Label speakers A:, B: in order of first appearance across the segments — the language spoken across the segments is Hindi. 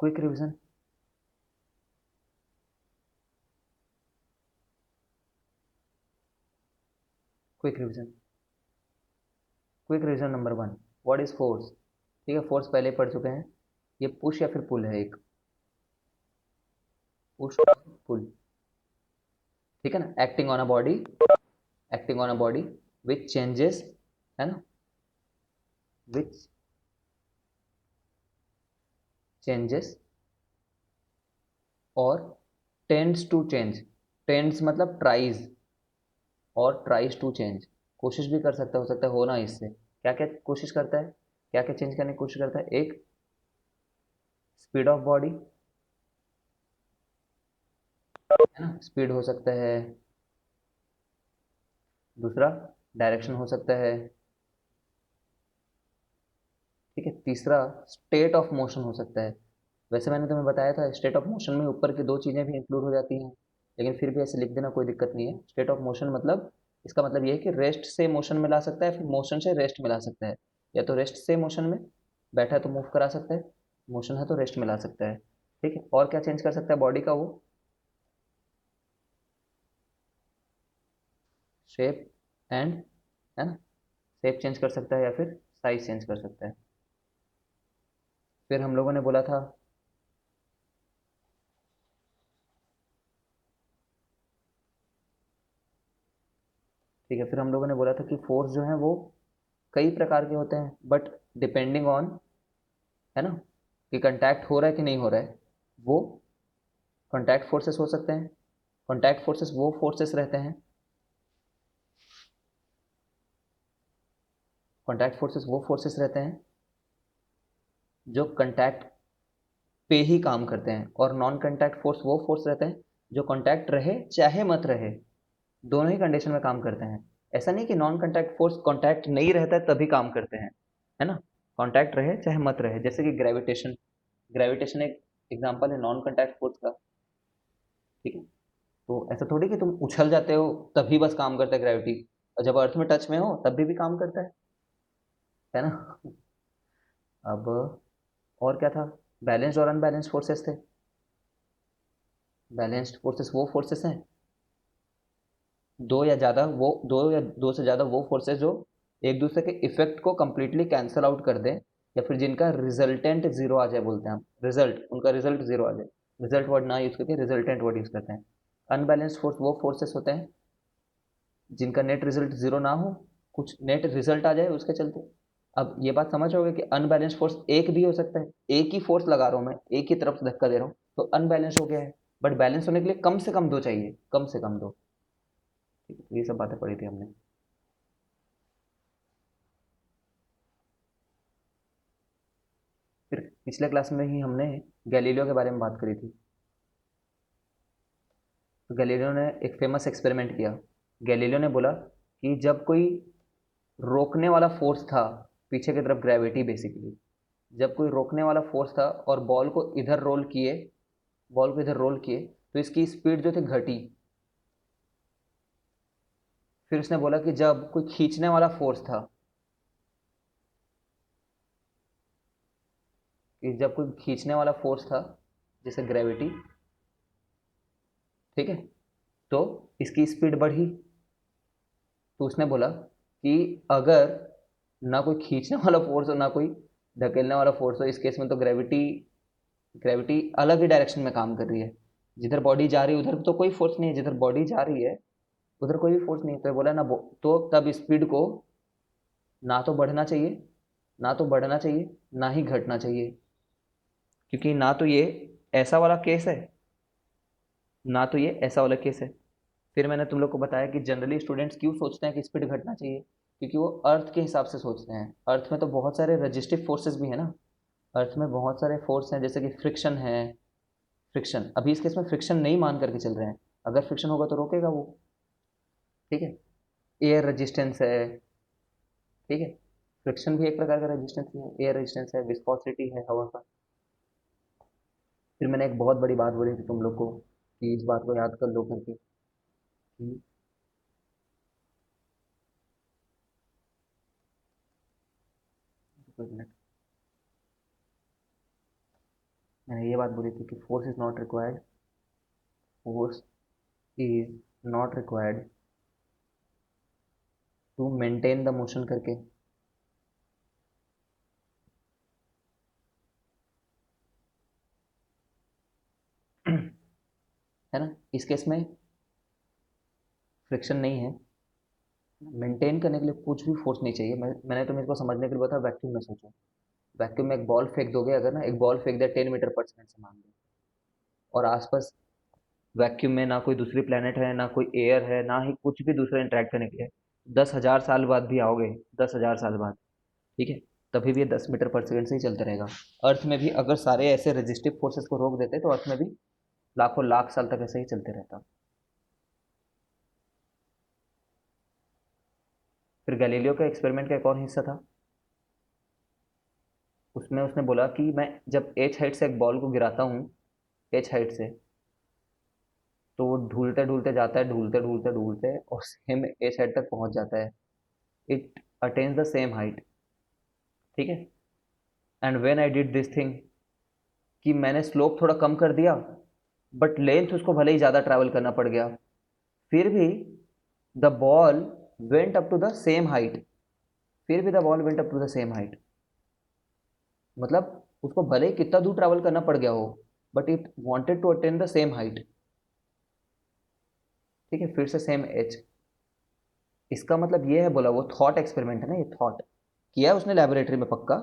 A: Quick revision. Quick revision. Quick revision number 1, what is force. ठीक है, फोर्स पहले पढ़ चुके हैं। ये पुश या फिर पुल है, एक पुश पुल। ठीक है ना, acting on a body, acting on a body which changes, है ना, विच चेंजेस और टेंड्स टू चेंज। टेंड्स मतलब ट्राइज, और ट्राइज टू चेंज, कोशिश भी कर सकता है, हो सकता है होना इससे। क्या क्या कोशिश करता है, क्या क्या चेंज करने की कोशिश करता है? एक, स्पीड ऑफ बॉडी, है ना, स्पीड हो सकता है। दूसरा, डायरेक्शन हो सकता है। ठीक है, तीसरा, स्टेट ऑफ मोशन हो सकता है। वैसे मैंने तुम्हें बताया था, स्टेट ऑफ मोशन में ऊपर की दो चीज़ें भी इंक्लूड हो जाती हैं, लेकिन फिर भी ऐसे लिख देना, कोई दिक्कत नहीं है। स्टेट ऑफ मोशन मतलब, इसका मतलब ये है कि रेस्ट से मोशन में ला सकता है, फिर मोशन से रेस्ट में ला सकता है। या तो रेस्ट से मोशन में, बैठा है तो मूव करा सकता है, मोशन है तो रेस्ट में ला सकता है। ठीक है, और क्या चेंज कर सकता है बॉडी का वो? शेप एंड, है ना, शेप चेंज कर सकता है या फिर साइज चेंज कर सकता है। फिर हम लोगों ने बोला था, ठीक है, फिर हम लोगों ने बोला था कि फोर्स जो है वो कई प्रकार के होते हैं, बट डिपेंडिंग ऑन, है ना, कि कंटैक्ट हो रहा है कि नहीं हो रहा है, वो कॉन्टैक्ट फोर्सेस हो सकते हैं। कॉन्टैक्ट फोर्सेस वो फोर्सेस रहते हैं, कॉन्टैक्ट फोर्सेस वो फोर्सेस रहते हैं जो कंटैक्ट पे ही काम करते हैं, और नॉन कंटैक्ट फोर्स वो फोर्स रहते हैं जो कंटैक्ट रहे चाहे मत रहे, दोनों ही कंडीशन में काम करते हैं। ऐसा नहीं कि नॉन कंटैक्ट फोर्स कॉन्टैक्ट नहीं रहता है तभी काम करते हैं, है ना, कॉन्टैक्ट रहे चाहे मत रहे, जैसे कि ग्रेविटेशन। ग्रेविटेशन एक एग्जांपल है नॉन कंटैक्ट फोर्स का। ठीक है, तो ऐसा थोड़ी कि तुम उछल जाते हो तभी बस काम करता है ग्रेविटी, और जब अर्थ में टच में हो तब भी काम करता है ना। अब और क्या था? बैलेंस्ड और अनबैलेंस्ड फोर्सेस थे। बैलेंस्ड फोर्सेस वो फोर्सेस हैं, दो या दो से ज़्यादा वो फोर्सेस जो एक दूसरे के इफेक्ट को कंप्लीटली कैंसल आउट कर दें, या फिर जिनका रिजल्टेंट जीरो आ जाए, बोलते हैं हम रिजल्ट, उनका रिजल्ट जीरो आ जाए। रिजल्ट वर्ड ना यूज़ करके रिजल्टेंट वर्ड यूज़ करते हैं। अनबैलेंस्ड फोर्स वो फोर्सेस होते हैं जिनका नेट रिजल्ट जीरो ना हो, कुछ नेट रिजल्ट आ जाए उसके चलते। अब ये बात समझोगे कि अनबैलेंस फोर्स एक भी हो सकता है, एक ही फोर्स लगा रहा हूँ मैं, एक ही तरफ से धक्का दे रहा हूँ तो अनबैलेंस हो गया है, बट बैलेंस होने के लिए कम से कम दो चाहिए, कम से कम दो। ठीक है, तो ये सब बातें पढ़ी थी हमने। फिर पिछले क्लास में ही हमने गैलीलियो के बारे में बात करी थी। तो गैलीलियो ने एक फेमस एक्सपेरिमेंट किया। गैलीलियो ने बोला कि जब कोई रोकने वाला फोर्स था, पीछे की तरफ ग्रेविटी बेसिकली, जब कोई रोकने वाला फोर्स था और बॉल को इधर रोल किए, तो इसकी स्पीड जो थी घटी। फिर उसने बोला कि जब कोई खींचने वाला फोर्स था, कि जब कोई खींचने वाला फोर्स था, जैसे ग्रेविटी, ठीक है, तो इसकी स्पीड बढ़ी। तो उसने बोला कि अगर ना कोई खींचने वाला फोर्स हो ना कोई धकेलने वाला फोर्स हो, इस केस में तो ग्रेविटी ग्रेविटी अलग ही डायरेक्शन में काम कर रही है। जिधर बॉडी जा रही है उधर तो कोई फोर्स नहीं है, जिधर बॉडी जा रही है उधर कोई भी फोर्स नहीं है। तो बोला ना, तो तब स्पीड को ना तो बढ़ना चाहिए, ना तो बढ़ना चाहिए, ना ही घटना चाहिए, क्योंकि ना तो ये ऐसा वाला केस है, ना तो ये ऐसा वाला केस है। फिर मैंने तुम लोग को बताया कि जनरली स्टूडेंट्स क्यों सोचते हैं कि स्पीड घटना चाहिए, क्योंकि वो अर्थ के हिसाब से सोचते हैं। अर्थ में तो बहुत सारे रजिस्टिव फोर्सेस भी है ना, अर्थ में बहुत सारे फोर्स हैं, जैसे कि फ्रिक्शन है। फ्रिक्शन, अभी इस केस में फ्रिक्शन नहीं मान करके चल रहे हैं, अगर फ्रिक्शन होगा तो रोकेगा वो। ठीक है, एयर रेजिस्टेंस है। ठीक है, फ्रिक्शन भी एक प्रकार का रेजिस्टेंस है, एयर रेजिस्टेंस है, विस्कोसिटी है हवा का। फिर मैंने एक बहुत बड़ी बात बोली थी तुम लोग को, कि इस बात को याद कर लो करके, कि कोई मिनट, मैंने ये बात बोली थी कि force is not required, force is not required to maintain the motion करके। है ना, इस केस में फ्रिक्शन नहीं है, मेंटेन करने के लिए कुछ भी फोर्स नहीं चाहिए। मैंने तो मेरे को समझने के लिए बताया, वैक्यूम में सोचो, वैक्यूम में एक बॉल फेंक दोगे अगर ना, एक बॉल फेंक दिया 10 मीटर पर सेकेंड से मान लो, और आसपास वैक्यूम में ना कोई दूसरी प्लेनेट है, ना कोई एयर है, ना ही कुछ भी दूसरा इंटरेक्ट करने के लिए, 10,000 साल बाद भी आओगे, 10,000 साल बाद, ठीक है, तभी भी ये 10 मीटर पर सेकेंड से ही चलता रहेगा। अर्थ में भी अगर सारे ऐसे रेजिस्टिव फोर्सेस को रोक देते तो अर्थ में भी लाखों लाख साल तक ऐसे ही चलते रहता। फिर गैलीलियो का एक्सपेरिमेंट का एक और हिस्सा था, उसमें उसने बोला कि मैं जब एच हाइट से एक बॉल को गिराता हूँ, एच हाइट से, तो वो ढूलते ढूलते जाता है, ढूलते ढूलते ढूलते, और सेम एच हाइट तक पहुंच जाता है, it attains the same height, ठीक है। And when I did this thing, कि मैंने स्लोप थोड़ा कम कर दिया, बट लेंथ उसको भले ही ज़्यादा ट्रैवल करना पड़ गया, फिर भी the ball went up to the same height, फिर भी the ball went up to the same height, मतलब उसको भले ही कितना दूर ट्रैवल करना पड़ गया हो, but it wanted to attain the same height, ठीक है, फिर से सेम एच। इसका मतलब ये है, बोला वो थॉट एक्सपेरिमेंट है ना, ये थॉट किया है उसने लेबोरेटरी में पक्का,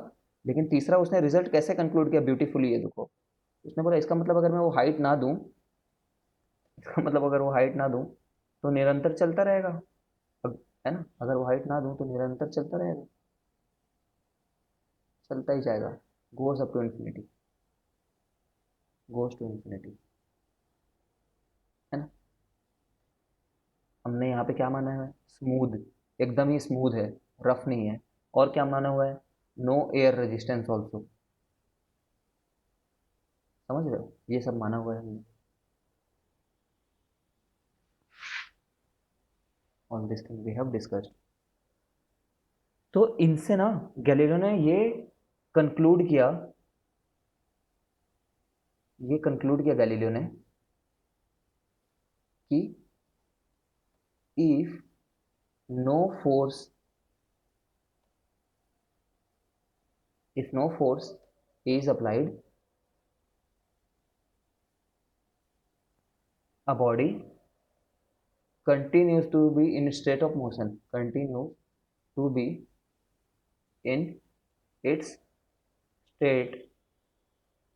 A: लेकिन तीसरा उसने रिजल्ट कैसे कंक्लूड किया ब्यूटीफुली, ये देखो, उसने बोला इसका मतलब अगर मैं वो हाइट ना दूं, इसका मतलब अगर वो हाइट ना दूं तो निरंतर चलता रहेगा, है ना, अगर वो हाइट ना दूं तो निरंतर चलता रहेगा, चलता ही जाएगा, goes up to infinity, goes to infinity, है ना। हमने यहाँ पे क्या माना है, स्मूथ, एकदम ही स्मूथ है, रफ नहीं है, और क्या माना हुआ है, नो एयर रेजिस्टेंस ऑल्सो, समझ रहे हो, ये सब माना हुआ है हमने, all this thing we have discussed. तो इनसे ना गैलीलियो ने कंक्लूड किया ये कंक्लूड किया गैलीलियो ने कि if no force, if no force is applied, a body continues to be in state of motion, continues to be in its state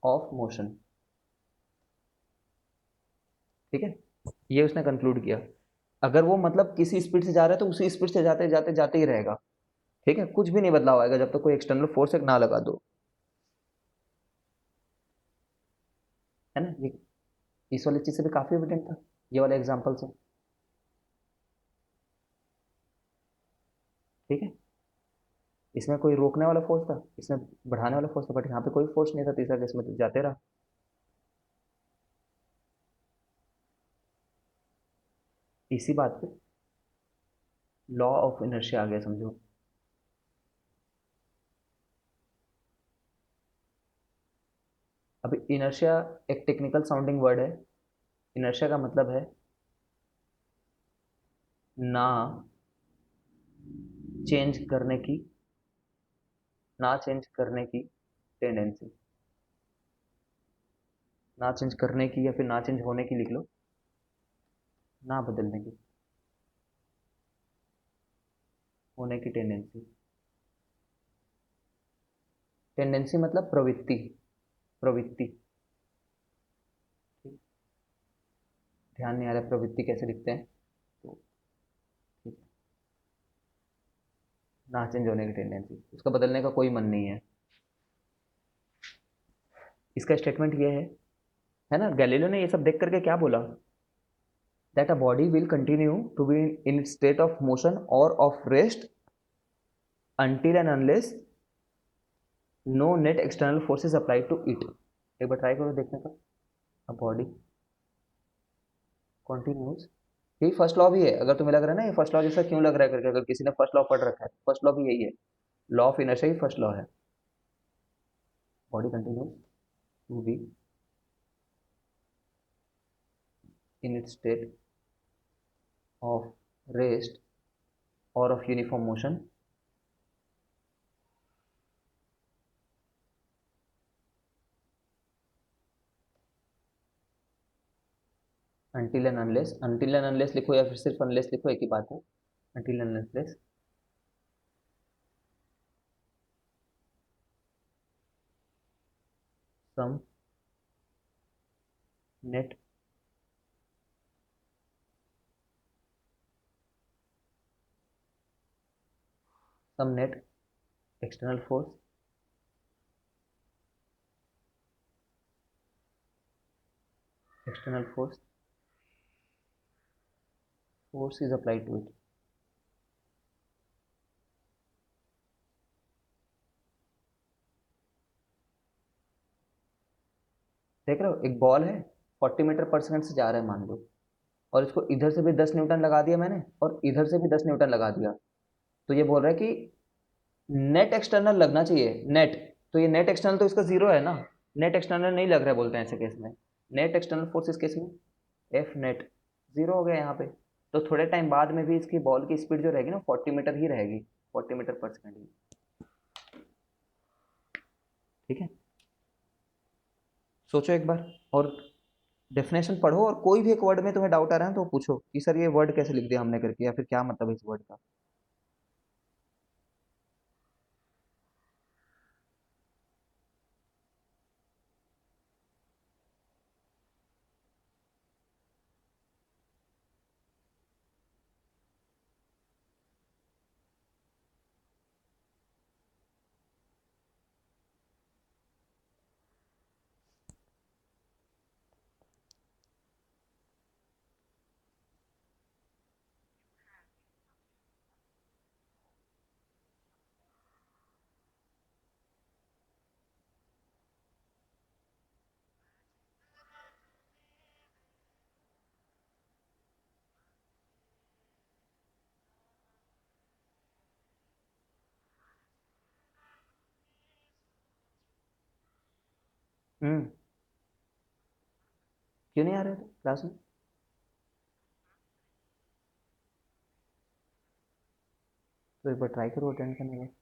A: of motion, ठीक है, ये उसने कंक्लूड किया। अगर वो मतलब किसी स्पीड से जा रहा है तो उसी स्पीड से जाते जाते जाते ही रहेगा, ठीक है, कुछ भी नहीं बदलाव आएगा जब तक कोई एक्सटर्नल फोर्स ना लगा दो, है ना। ये इस वाली चीज से भी काफी एविडेंट था, ये वाले एग्जाम्पल से, ठीक है। इसमें कोई रोकने वाला फोर्स था, इसमें बढ़ाने वाला फोर्स था, बट यहाँ पे कोई फोर्स नहीं था, तीसरा केस में तो जाते रहा। इसी बात पे लॉ ऑफ इनर्शिया आ गया, समझो। अब इनर्शिया एक टेक्निकल साउंडिंग वर्ड है, इनर्शिया का मतलब है ना चेंज करने की, ना चेंज करने की टेंडेंसी, ना चेंज करने की या फिर ना चेंज होने की लिख लो, ना बदलने की, होने की टेंडेंसी, टेंडेंसी मतलब प्रवृत्ति, प्रवृत्ति, ठीक? ध्यान नहीं आ रहा प्रवृत्ति कैसे लिखते हैं, तो ठीक है, ना चेंज होने की टेंडेंसी, उसका बदलने का कोई मन नहीं है। इसका स्टेटमेंट ये है ना, गैलीलियो ने ये सब देख करके क्या बोला, that a body will continue to be in its state of motion or of rest until and unless no net external force is applied to it। एक बार ट्राई करो देखने का, a body continues, यही फर्स्ट लॉ भी है, अगर तुम्हें लग रहा है ना ये फर्स्ट लॉ जैसा क्यों लग रहा है करके, अगर किसी ने फर्स्ट लॉ पढ़ रखा है, फर्स्ट लॉ भी यही है, लॉ ऑफ इनर्शिया ही फर्स्ट लॉ है, body continues to be in its state of rest or of uniform motion until and unless लिखो या फिर सिर्फ unless लिखो, एक ही बात है। until and unless some net external force force is applied to it। देख रहे हो, एक बॉल है 40 मीटर पर सेकंड से जा रहा है मान लो, और इसको इधर से भी 10 न्यूटन लगा दिया मैंने और इधर से भी 10 न्यूटन लगा दिया, तो ये बोल रहा है कि नेट एक्सटर्नल लगना चाहिए। नेट, तो ये नेट एक्सटर्नल तो इसका जीरो है ना, नेट एक्सटर्नल नहीं लग रहा है बोलते हैं ऐसे केस में। नेट एक्सटर्नल फोर्स इस केस में एफ नेट जीरो हो गया यहाँ पे। तो थोड़े टाइम बाद में भी इसकी बॉल की स्पीड जो रहेगी ना 40 मीटर ही रहेगी, 40 मीटर पर सेकंड ही। ठीक है, सोचो एक बार और डेफिनेशन पढ़ो, और कोई भी एक वर्ड में तुम्हें डाउट आ रहा है तो पूछो कि सर ये वर्ड कैसे लिख दिया हमने करके, या फिर क्या मतलब है इस वर्ड का। हम्म, क्यों नहीं आ रहे थे क्लास में? तो एक बार ट्राई करो अटेंड करने का।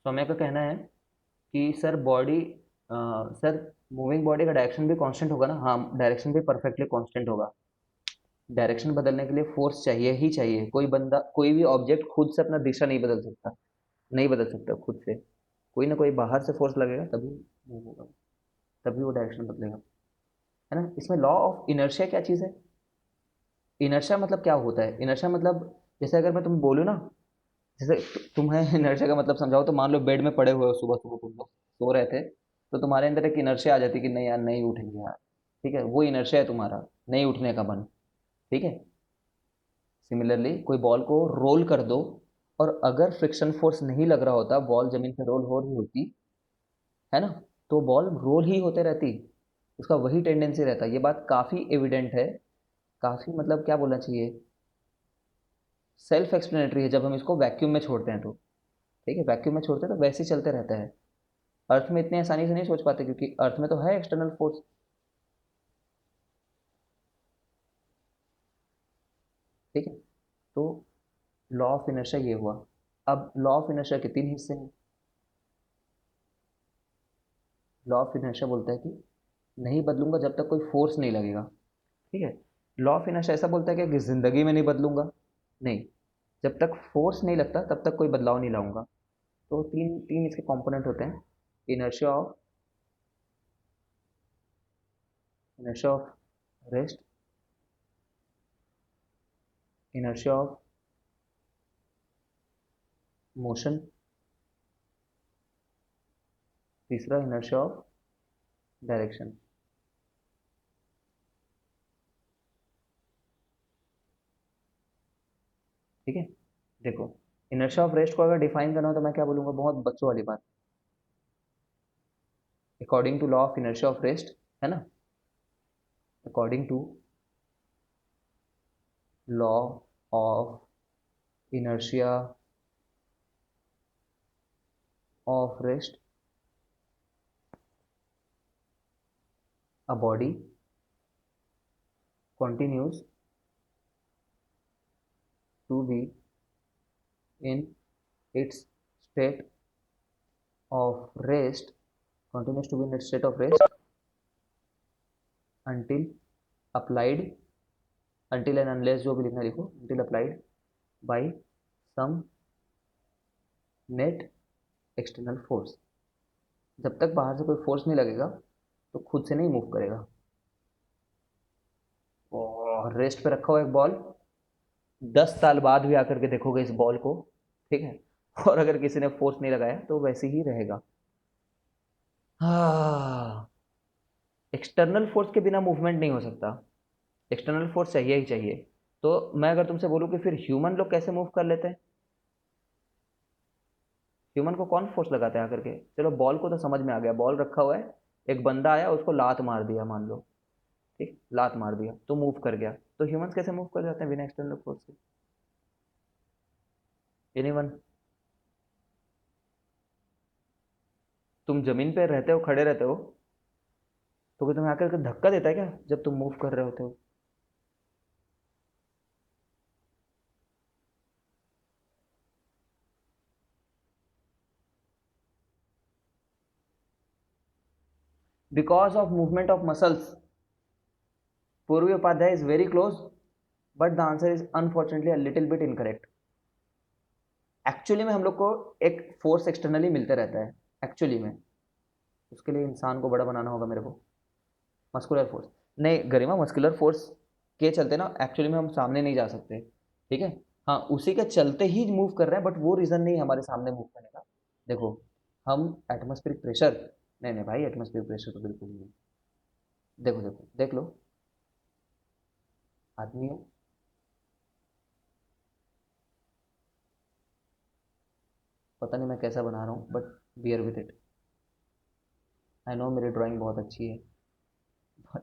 A: सौम्या का कहना है कि sir body, sir moving body का डायरेक्शन भी कांस्टेंट होगा ना? हाँ, डायरेक्शन भी परफेक्टली कांस्टेंट होगा। डायरेक्शन बदलने के लिए फोर्स चाहिए ही चाहिए। कोई बंदा, कोई भी ऑब्जेक्ट खुद से अपना दिशा नहीं बदल सकता, नहीं बदल सकता खुद से। कोई ना कोई बाहर से फोर्स लगेगा तभी मूव होगा, तभी वो डायरेक्शन बदलेगा, है ना? इसमें लॉ ऑफ इनर्शिया क्या चीज़ है? इनर्शिया मतलब क्या होता है? इनर्शिया मतलब, जैसे अगर मैं तुम्हें बोलूँ ना, जैसे तुम्हें इनर्शिया का मतलब समझाओ, तो मान लो बेड में पड़े हुए हो, सुबह सुबह तुम लोग सो रहे थे, तो तुम्हारे अंदर एक इनर्शिया आ जाती कि नहीं यार नहीं उठेंगे यार, ठीक है, वो इनर्शिया है तुम्हारा, नहीं उठने का मन। ठीक है, सिमिलरली कोई बॉल को रोल कर दो, और अगर फ्रिक्शन फोर्स नहीं लग रहा होता, बॉल जमीन पे रोल हो रही होती, है ना, तो बॉल रोल ही होते रहती, उसका वही टेंडेंसी रहता। ये बात काफ़ी एविडेंट है, काफ़ी मतलब क्या बोलना चाहिए, सेल्फ एक्सप्लेनेटरी है, जब हम इसको वैक्यूम में छोड़ते हैं तो। ठीक है, वैक्यूम में छोड़ते हैं तो वैसे ही चलते रहता है। अर्थ में इतने आसानी से नहीं सोच पाते, क्योंकि अर्थ में तो है एक्सटर्नल फोर्स। ठीक है, तो लॉ ऑफ इनर्शिया ये हुआ। अब लॉ ऑफ इनर्शिया के तीन हिस्से हैं। लॉ ऑफ इनर्शिया बोलता है कि नहीं बदलूंगा जब तक कोई फोर्स नहीं लगेगा। ठीक है, लॉ ऑफ इनर्शिया ऐसा बोलता है कि जिंदगी में नहीं बदलूंगा, नहीं, जब तक फोर्स नहीं लगता तब तक कोई बदलाव नहीं लाऊंगा। तो तीन तीन इसके कंपोनेंट होते हैं। Inertia of inertia of rest, inertia of motion, तीसरा इनर्शिया ऑफ डायरेक्शन। ठीक है, देखो, इनर्शिया ऑफ रेस्ट को अगर डिफाइन करना हो तो मैं क्या बोलूंगा, बहुत बच्चों वाली बात, according to law of inertia of rest, है ना, according to law of inertia of rest, a body continues to be in its state of rest, continues to be in its state of rest until applied, until and unless जो भी लिखना लिखो, until applied by some net external force. जब तक बाहर से कोई फोर्स नहीं लगेगा तो खुद से नहीं मूव करेगा। और रेस्ट पे रखा हुआ एक बॉल, 10 साल बाद भी आकर के देखोगे इस बॉल को, ठीक है, और अगर किसी ने फोर्स नहीं लगाया तो वैसे ही रहेगा। हाँ, एक्सटर्नल फोर्स के बिना मूवमेंट नहीं हो सकता, एक्सटर्नल फोर्स चाहिए ही चाहिए। तो मैं अगर तुमसे बोलूँ कि फिर ह्यूमन लोग कैसे मूव कर लेते हैं, ह्यूमन को कौन फोर्स लगाता है आकर के? चलो बॉल को तो समझ में आ गया, बॉल रखा हुआ है, एक बंदा आया उसको लात मार दिया मान लो, ठीक, लात मार दिया तो मूव कर गया। तो ह्यूमंस कैसे मूव कर जाते हैं बिना एक्सटर्नल फोर्स के? एनीवन? तुम जमीन पे रहते हो, खड़े रहते हो, तो कोई तुम्हें आकर के धक्का देता है क्या जब तुम मूव कर रहे होते हो? Because of movement of muscles. Purvi Upadhyay is very close, but the answer is unfortunately a little bit incorrect. Actually में हम लोग को एक फोर्स एक्सटर्नली मिलते रहता है एक्चुअली में, उसके लिए इंसान को बड़ा बनाना होगा मेरे को। मस्कुलर फोर्स नहीं गरिमा, मस्कुलर फोर्स के चलते ना एक्चुअली में हम सामने नहीं जा सकते, ठीक है। हाँ, उसी के चलते ही मूव कर रहे हैं, बट वो रीज़न नहीं है हमारे सामने मूव करने का। देखो, हम एटमॉस्फेरिक प्रेशर, नहीं नहीं भाई, एटमॉस्फेरिक प्रेशर तो बिल्कुल नहीं। देखो देखो देख लो, आदमी हो, पता नहीं मैं कैसा बना रहा हूँ, but beer with it. I know मेरी ड्राइंग बहुत अच्छी है, but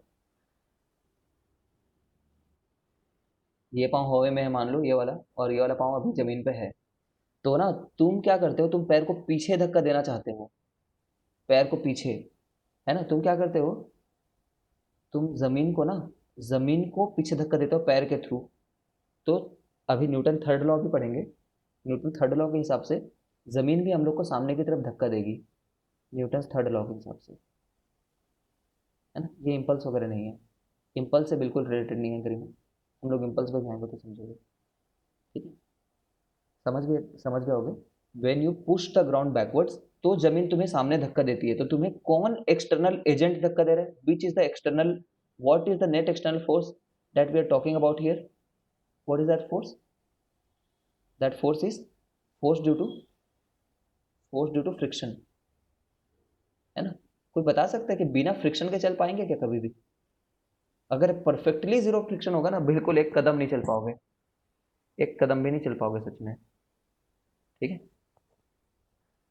A: ये पाँव हवा में है मान लो, ये वाला, और ये वाला पाँव अभी जमीन पे है। तो ना, तुम क्या करते हो, तुम पैर को पीछे धक्का देना चाहते हो, पैर को पीछे, है ना, तुम क्या करते हो, तुम जमीन को ना, जमीन को पीछे धक्का देते हो पैर के थ्रू। तो अभी न्यूटन थर्ड लॉ भी पढ़ेंगे, न्यूटन थर्ड लॉ के हिसाब से जमीन भी हम लोग को सामने की तरफ धक्का देगी, न्यूटन थर्ड लॉ के हिसाब से, है ना। ये इम्पल्स वगैरह नहीं है, इम्पल्स से बिल्कुल रिलेटेड नहीं है करीब, हम लोग इम्पल्स पर जाएंगे तो समझोगे, ठीक है। समझ गए होगे। When you push the ground backwards, तो जमीन तुम्हें सामने धक्का देती है, तो तुम्हें कौन एक्सटर्नल एजेंट धक्का दे रहा है, which is the external, what is the net external force that we are talking about here? What is that force? That force is force due to, force due to friction, है ना। कोई बता सकता है कि बिना फ्रिक्शन के चल पाएंगे क्या कभी भी? अगर परफेक्टली जीरो फ्रिक्शन होगा ना, बिल्कुल एक कदम नहीं चल पाओगे, एक कदम भी नहीं चल पाओगे सच में, ठीक है।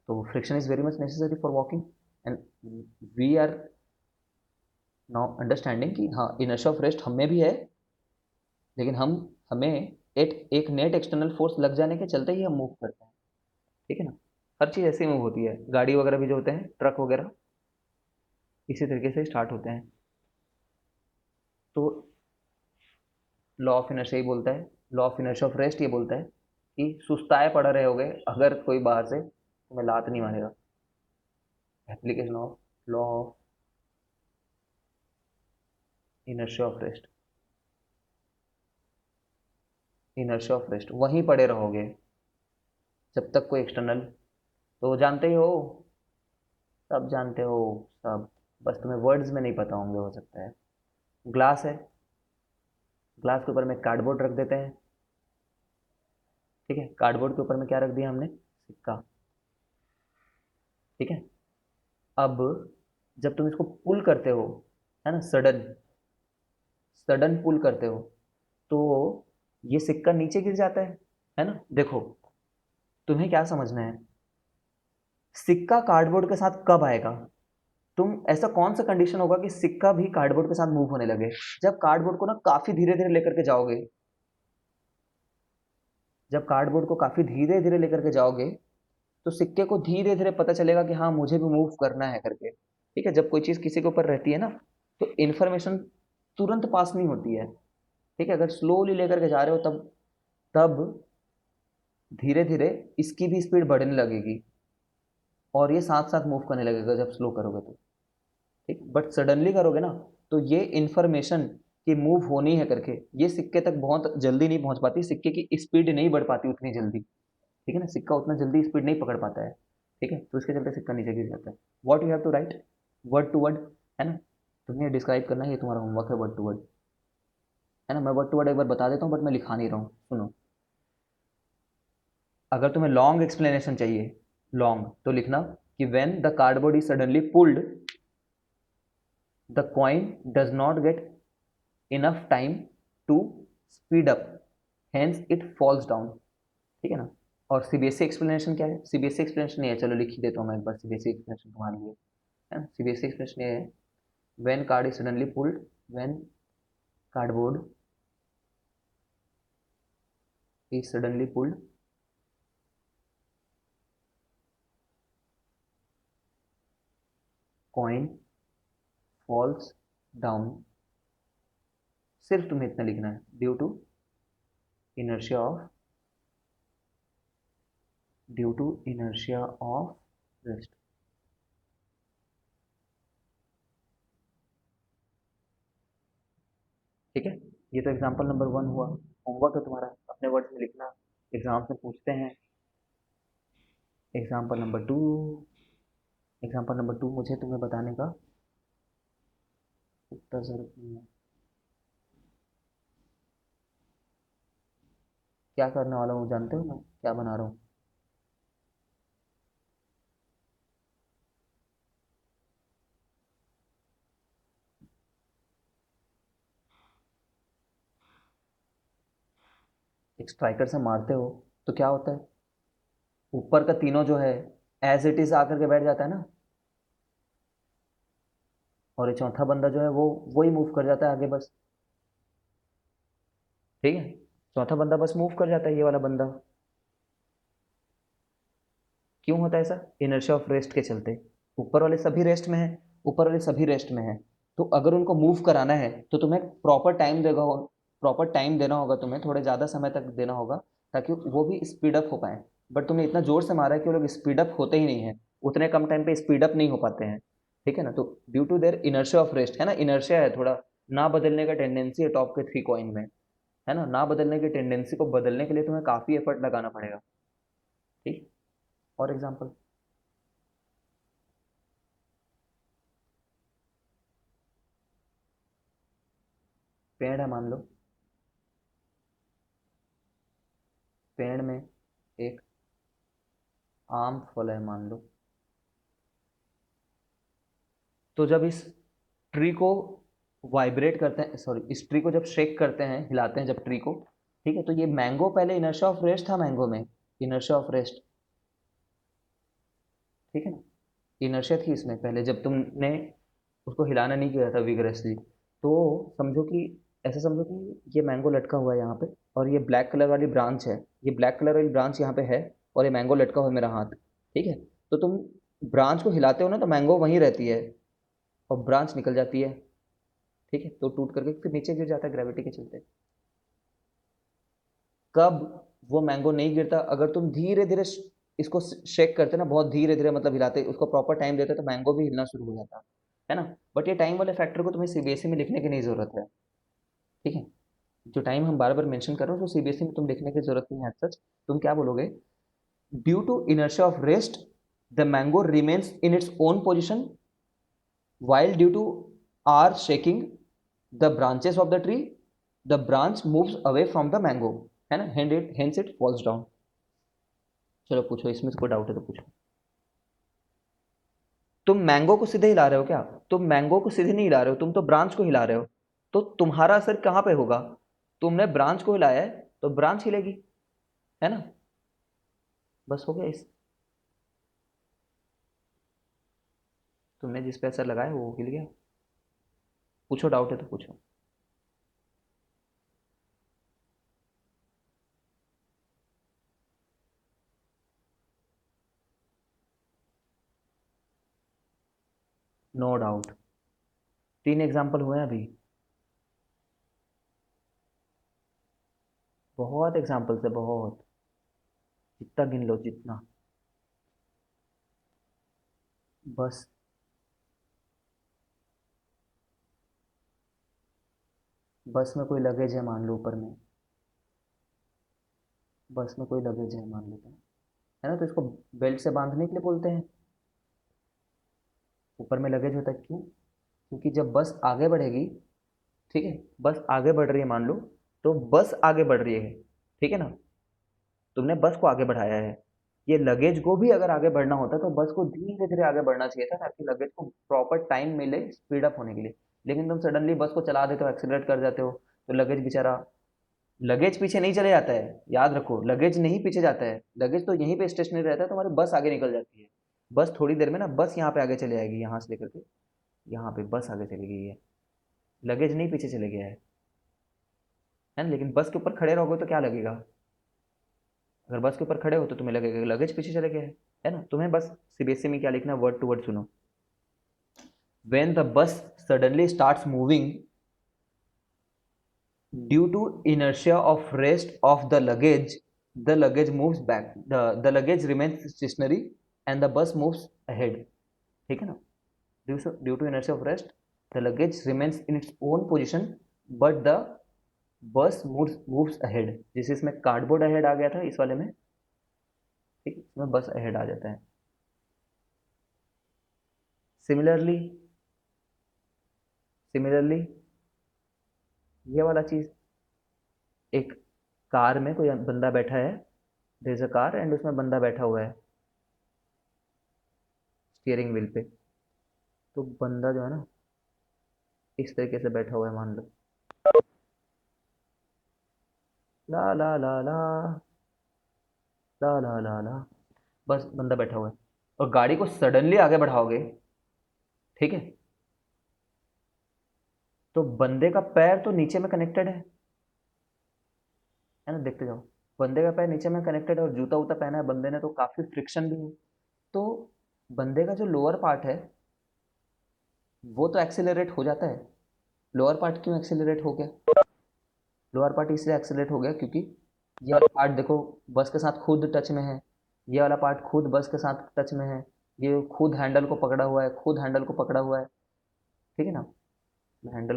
A: तो friction is very much necessary for walking, and we are now understanding कि हाँ, इनर्शिया ऑफ रेस्ट हमें भी है, लेकिन हमें एक नेट एक्सटर्नल फोर्स लग जाने के चलते ही हम मूव करते हैं, ठीक है ना। हर चीज़ ऐसे मूव होती है, गाड़ी वगैरह भी जो होते हैं, ट्रक वगैरह इसी तरीके से स्टार्ट होते हैं। तो लॉ ऑफ इनर्शिया ही बोलता है, law of inertia of rest ये बोलता है कि सुस्ताए पड़ रहे होगे अगर कोई बाहर से तुम्हें लात नहीं मारेगा। Application of law of inertia of rest, inertia of rest वहीं पड़े रहोगे जब तक कोई एक्सटर्नल, तो जानते ही हो, सब जानते हो, सब, बस तुम्हें वर्ड्स में नहीं पता होंगे हो सकता है। ग्लास है, ग्लास के ऊपर में कार्डबोर्ड रख देते हैं, ठीक है, कार्डबोर्ड के ऊपर में क्या रख दिया हमने, सिक्का, ठीक है। अब जब तुम इसको पुल करते हो, है ना, सडन सडन पुल करते हो, तो ये सिक्का नीचे गिर जाता है ना। देखो, तुम्हें क्या समझना है, सिक्का कार्डबोर्ड के साथ कब आएगा? तुम ऐसा कौन सा कंडीशन होगा कि सिक्का भी कार्डबोर्ड के साथ मूव होने लगे? जब कार्डबोर्ड को ना काफी धीरे धीरे लेकर के जाओगे, जब कार्डबोर्ड को काफ़ी धीरे धीरे लेकर के जाओगे तो सिक्के को धीरे धीरे पता चलेगा कि हाँ मुझे भी मूव करना है करके। ठीक है, जब कोई चीज़ किसी के ऊपर रहती है ना तो इन्फॉर्मेशन तुरंत पास नहीं होती है। ठीक है, अगर स्लोली लेकर के जा रहे हो तब तब धीरे धीरे इसकी भी स्पीड बढ़ने लगेगी और ये साथ साथ मूव करने लगेगा जब स्लो करोगे तो। ठीक, बट सडनली करोगे ना तो ये इन्फॉर्मेशन कि मूव होनी है करके ये सिक्के तक बहुत जल्दी नहीं पहुंच पाती, सिक्के की स्पीड नहीं बढ़ पाती उतनी जल्दी। ठीक है ना, सिक्का उतना जल्दी स्पीड नहीं पकड़ पाता है। ठीक है, तो इसके चलते सिक्का नीचे गिर जाता है। What you have to write word to word, है ना, तुम्हें डिस्क्राइब करना है, ये तुम्हारा होमवर्क है वर्ड टू वर्ड। है ना, मैं वर्ड टू वर्ड एक बार बता देता हूँ बट मैं लिखा नहीं रहा हूँ, सुनो। अगर तुम्हें लॉन्ग एक्सप्लेनेशन चाहिए, लॉन्ग, तो लिखना कि when the cardboard is suddenly pulled the coin does not get enough time to speed up, hence it falls down. ठीक है ना, और सीबीएसई एक्सप्लेनेशन क्या है? सीबीएसई एक्सप्लेनेशन ये है, चलो लिख ही देता हूँ मैं एक बार सीबीएसई एक्सप्लेनेशन तुम्हारे लिए। है ना, सीबीएसई एक्सप्लेनेशन ये है, when card is suddenly pulled, when cardboard is suddenly pulled coin falls down. सिर्फ तुम्हें इतना लिखना है, due to inertia of, due to inertia of rest. ठीक है, ये तो एग्जाम्पल नंबर 1 हुआ। होमवर्क है तुम्हारा, अपने वर्ड्स में लिखना, एग्जाम से पूछते हैं। एग्जाम्पल नंबर 2, एग्जाम्पल नंबर 2 मुझे तुम्हें बताने का उतना जरूरत नहीं है। क्या करने वाला हूँ जानते हो मैं क्या बना रहा हूँ? एक स्ट्राइकर से मारते हो तो क्या होता है, ऊपर का तीनों जो है एज इट इज आकर के बैठ जाता है ना, और ये चौथा बंदा जो है वो वही मूव कर जाता है आगे बस। ठीक है, चौथा बंदा बस मूव कर जाता है, ये वाला बंदा। क्यों होता है ऐसा? इनर्शिया ऑफ रेस्ट के चलते। ऊपर वाले सभी रेस्ट में है, ऊपर वाले सभी रेस्ट में है, तो अगर उनको मूव कराना है तो तुम्हें प्रॉपर टाइम देगा, प्रॉपर टाइम देना होगा, तुम्हें थोड़े ज़्यादा समय तक देना होगा ताकि वो भी स्पीड अप हो पाए। बट तुमने इतना जोर से मारा है कि वो लोग स्पीड अप होते ही नहीं है, उतने कम टाइम पे स्पीड अप नहीं हो पाते हैं। ठीक है ना, तो due to their inertia of rest, है ना, इनर्शिया है थोड़ा, ना बदलने का टेंडेंसी है टॉप के 3 कॉइन में। है ना, ना बदलने की टेंडेंसी को बदलने के लिए तुम्हें काफ़ी एफर्ट लगाना पड़ेगा। ठीक, और एग्जाम्पल। पेड़ है मान लो, पेड़ में एक आम फल है मान लो, तो जब इस ट्री को वाइब्रेट करते हैं, सॉरी, इस ट्री को जब शेक करते हैं, हिलाते हैं जब ट्री को, ठीक है, तो ये मैंगो पहले इनर्शिया ऑफ रेस्ट था, मैंगो में इनर्शिया ऑफ रेस्ट। ठीक है ना, इनर्शिया थी इसमें पहले जब तुमने उसको हिलाना नहीं किया था विगरसली, तो समझो कि, ऐसे समझो कि ये मैंगो लटका हुआ है यहाँ पे, और ये ब्लैक कलर वाली ब्रांच है, ये ब्लैक कलर वाली ब्रांच यहाँ पे है, और ये मैंगो लटका हुआ है मेरा हाथ। ठीक है, तो तुम ब्रांच को हिलाते हो ना तो मैंगो वहीं रहती है और ब्रांच निकल जाती है। ठीक है, तो टूट करके फिर नीचे गिर जाता है ग्रेविटी के चलते। कब वो मैंगो नहीं गिरता? अगर तुम धीरे धीरे इसको शेक करते ना, बहुत धीरे धीरे मतलब हिलाते, उसको प्रॉपर टाइम देते, तो मैंगो भी हिलना शुरू हो जाता है ना। बट ये टाइम वाले फैक्टर को तुम्हें सीबीएसई में लिखने की नहीं जरूरत है। ठीक है, जो टाइम हम बार बार मेंशन कर रहे हो तो सीबीएसई में तुम लिखने की जरूरत नहीं है सच। तुम क्या बोलोगे, due to inertia of rest the mango remains in its own position while due to our shaking the branches of the tree the branch moves away from the mango, है ना, hence it falls down। चलो पूछो, इसमें से कोई डाउट है तो पूछो। तुम मैंगो को सीधे हिला रहे हो क्या? तुम मैंगो को सीधे नहीं हिला रहे हो, तुम तो ब्रांच को हिला रहे हो, तो तुम्हारा असर कहाँ पे होगा? तुमने ब्रांच को हिलाया है तो ब्रांच हिलेगी, है ना, बस हो गया। इस तुमने जिस पे असर लगाया वो हिल गया। पूछो, डाउट है तो पूछो। No doubt. 3 एग्जाम्पल हुए हैं अभी, बहुत एग्जाम्पल्स है, बहुत, जितना गिन लो जितना। बस बस में कोई लगेज है मान लो ऊपर में, बस में कोई लगेज है मान लेते हैं, है ना, तो इसको बेल्ट से बांधने के लिए बोलते हैं। ऊपर में लगेज होता है, क्यों? क्योंकि जब बस आगे बढ़ेगी, ठीक है, बस आगे बढ़ रही है मान लो, तो बस आगे बढ़ रही है, ठीक है ना, तुमने बस को आगे बढ़ाया है, ये लगेज को भी अगर आगे बढ़ना होता तो बस को धीरे धीरे आगे बढ़ना चाहिए था, ताकि लगेज को प्रॉपर टाइम मिले स्पीड अप होने के लिए। लेकिन तुम सडनली बस को चला देते हो, एक्सीलरेट कर जाते हो, तो लगेज बेचारा, लगेज पीछे नहीं चले जाता है, याद रखो, लगेज नहीं पीछे जाता है, लगेज तो यहीं पे स्टेशनरी रहता है, तुम्हारी बस आगे निकल जाती है। बस थोड़ी देर में ना, बस यहाँ पे आगे चले आएगी, यहाँ से लेकर के यहाँ पे बस आगे चली गई है, लगेज नहीं पीछे चले गया है ना। लेकिन बस के ऊपर खड़े रहोगे तो क्या लगेगा? अगर बस के ऊपर खड़े हो तो तुम्हें लगेगा कि लगेज पीछे चले गए है ना। तुम्हें बस सीबीएसई में क्या लिखना, वर्ड टू वर्ड सुनो। When the bus suddenly starts moving due to inertia of rest of the luggage moves back, the luggage remains stationary and the bus moves ahead, ठीक है ना। due to inertia of rest, the luggage remains in its own position but the bus moves ahead। जैसे इसमें कार्डबोर्ड अहेड आ गया था इस वाले में, ठीक, इसमें बस अहेड आ जाता है। सिमिलरली सिमिलरली ये वाला चीज, एक कार में कोई बंदा बैठा है, there is a car and उसमें बंदा बैठा हुआ है स्टीयरिंग व्हील पे, तो बंदा जो है ना इस तरीके से बैठा हुआ है मान लो, ला ला ला ला ला ला ला ला, बस बंदा बैठा हुआ है, और गाड़ी को सडनली आगे बढ़ाओगे, ठीक है, तो बंदे का पैर तो नीचे में कनेक्टेड है ना, देखते जाओ, बंदे का पैर नीचे में कनेक्टेड है और जूता वूता पहना है बंदे ने, तो काफी फ्रिक्शन भी है, तो बंदे का जो लोअर पार्ट है वो तो एक्सेलरेट हो जाता है। लोअर पार्ट क्यों एक्सेलरेट हो गया? लोअर पार्ट इसलिए एक्सेलरेट हो गया क्योंकि ये वाला पार्ट देखो बस के साथ खुद टच में है, ये वाला पार्ट खुद बस के साथ टच में है, ये खुद हैंडल को पकड़ा हुआ है, खुद हैंडल को पकड़ा हुआ है, ठीक है ना। हैंडल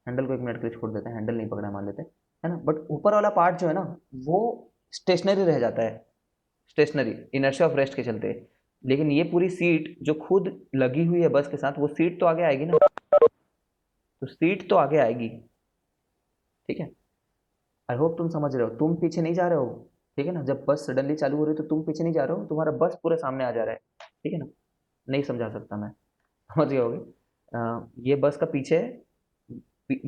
A: हैंडल को एक मिनट के लिए छोड़ देते हैं, हैंडल नहीं पकड़ा मान लेते हैं, है ना, बट ऊपर वाला पार्ट जो है ना वो स्टेशनरी रह जाता है, स्टेशनरी इनर्शिया ऑफ रेस्ट के चलते। लेकिन ये पूरी सीट जो खुद लगी हुई है बस के साथ, वो सीट तो आगे आएगी ना, तो सीट तो आगे आएगी, ठीक है। आई होप तुम समझ रहे हो, तुम पीछे नहीं जा रहे हो, ठीक है ना, जब बस सडनली चालू हो रही है तो तुम पीछे नहीं जा रहे हो, तुम्हारा बस पूरे सामने आ जा रहा है, ठीक है ना। नहीं समझा सकता मैं, समझ गए होगे। ये बस का पीछे है,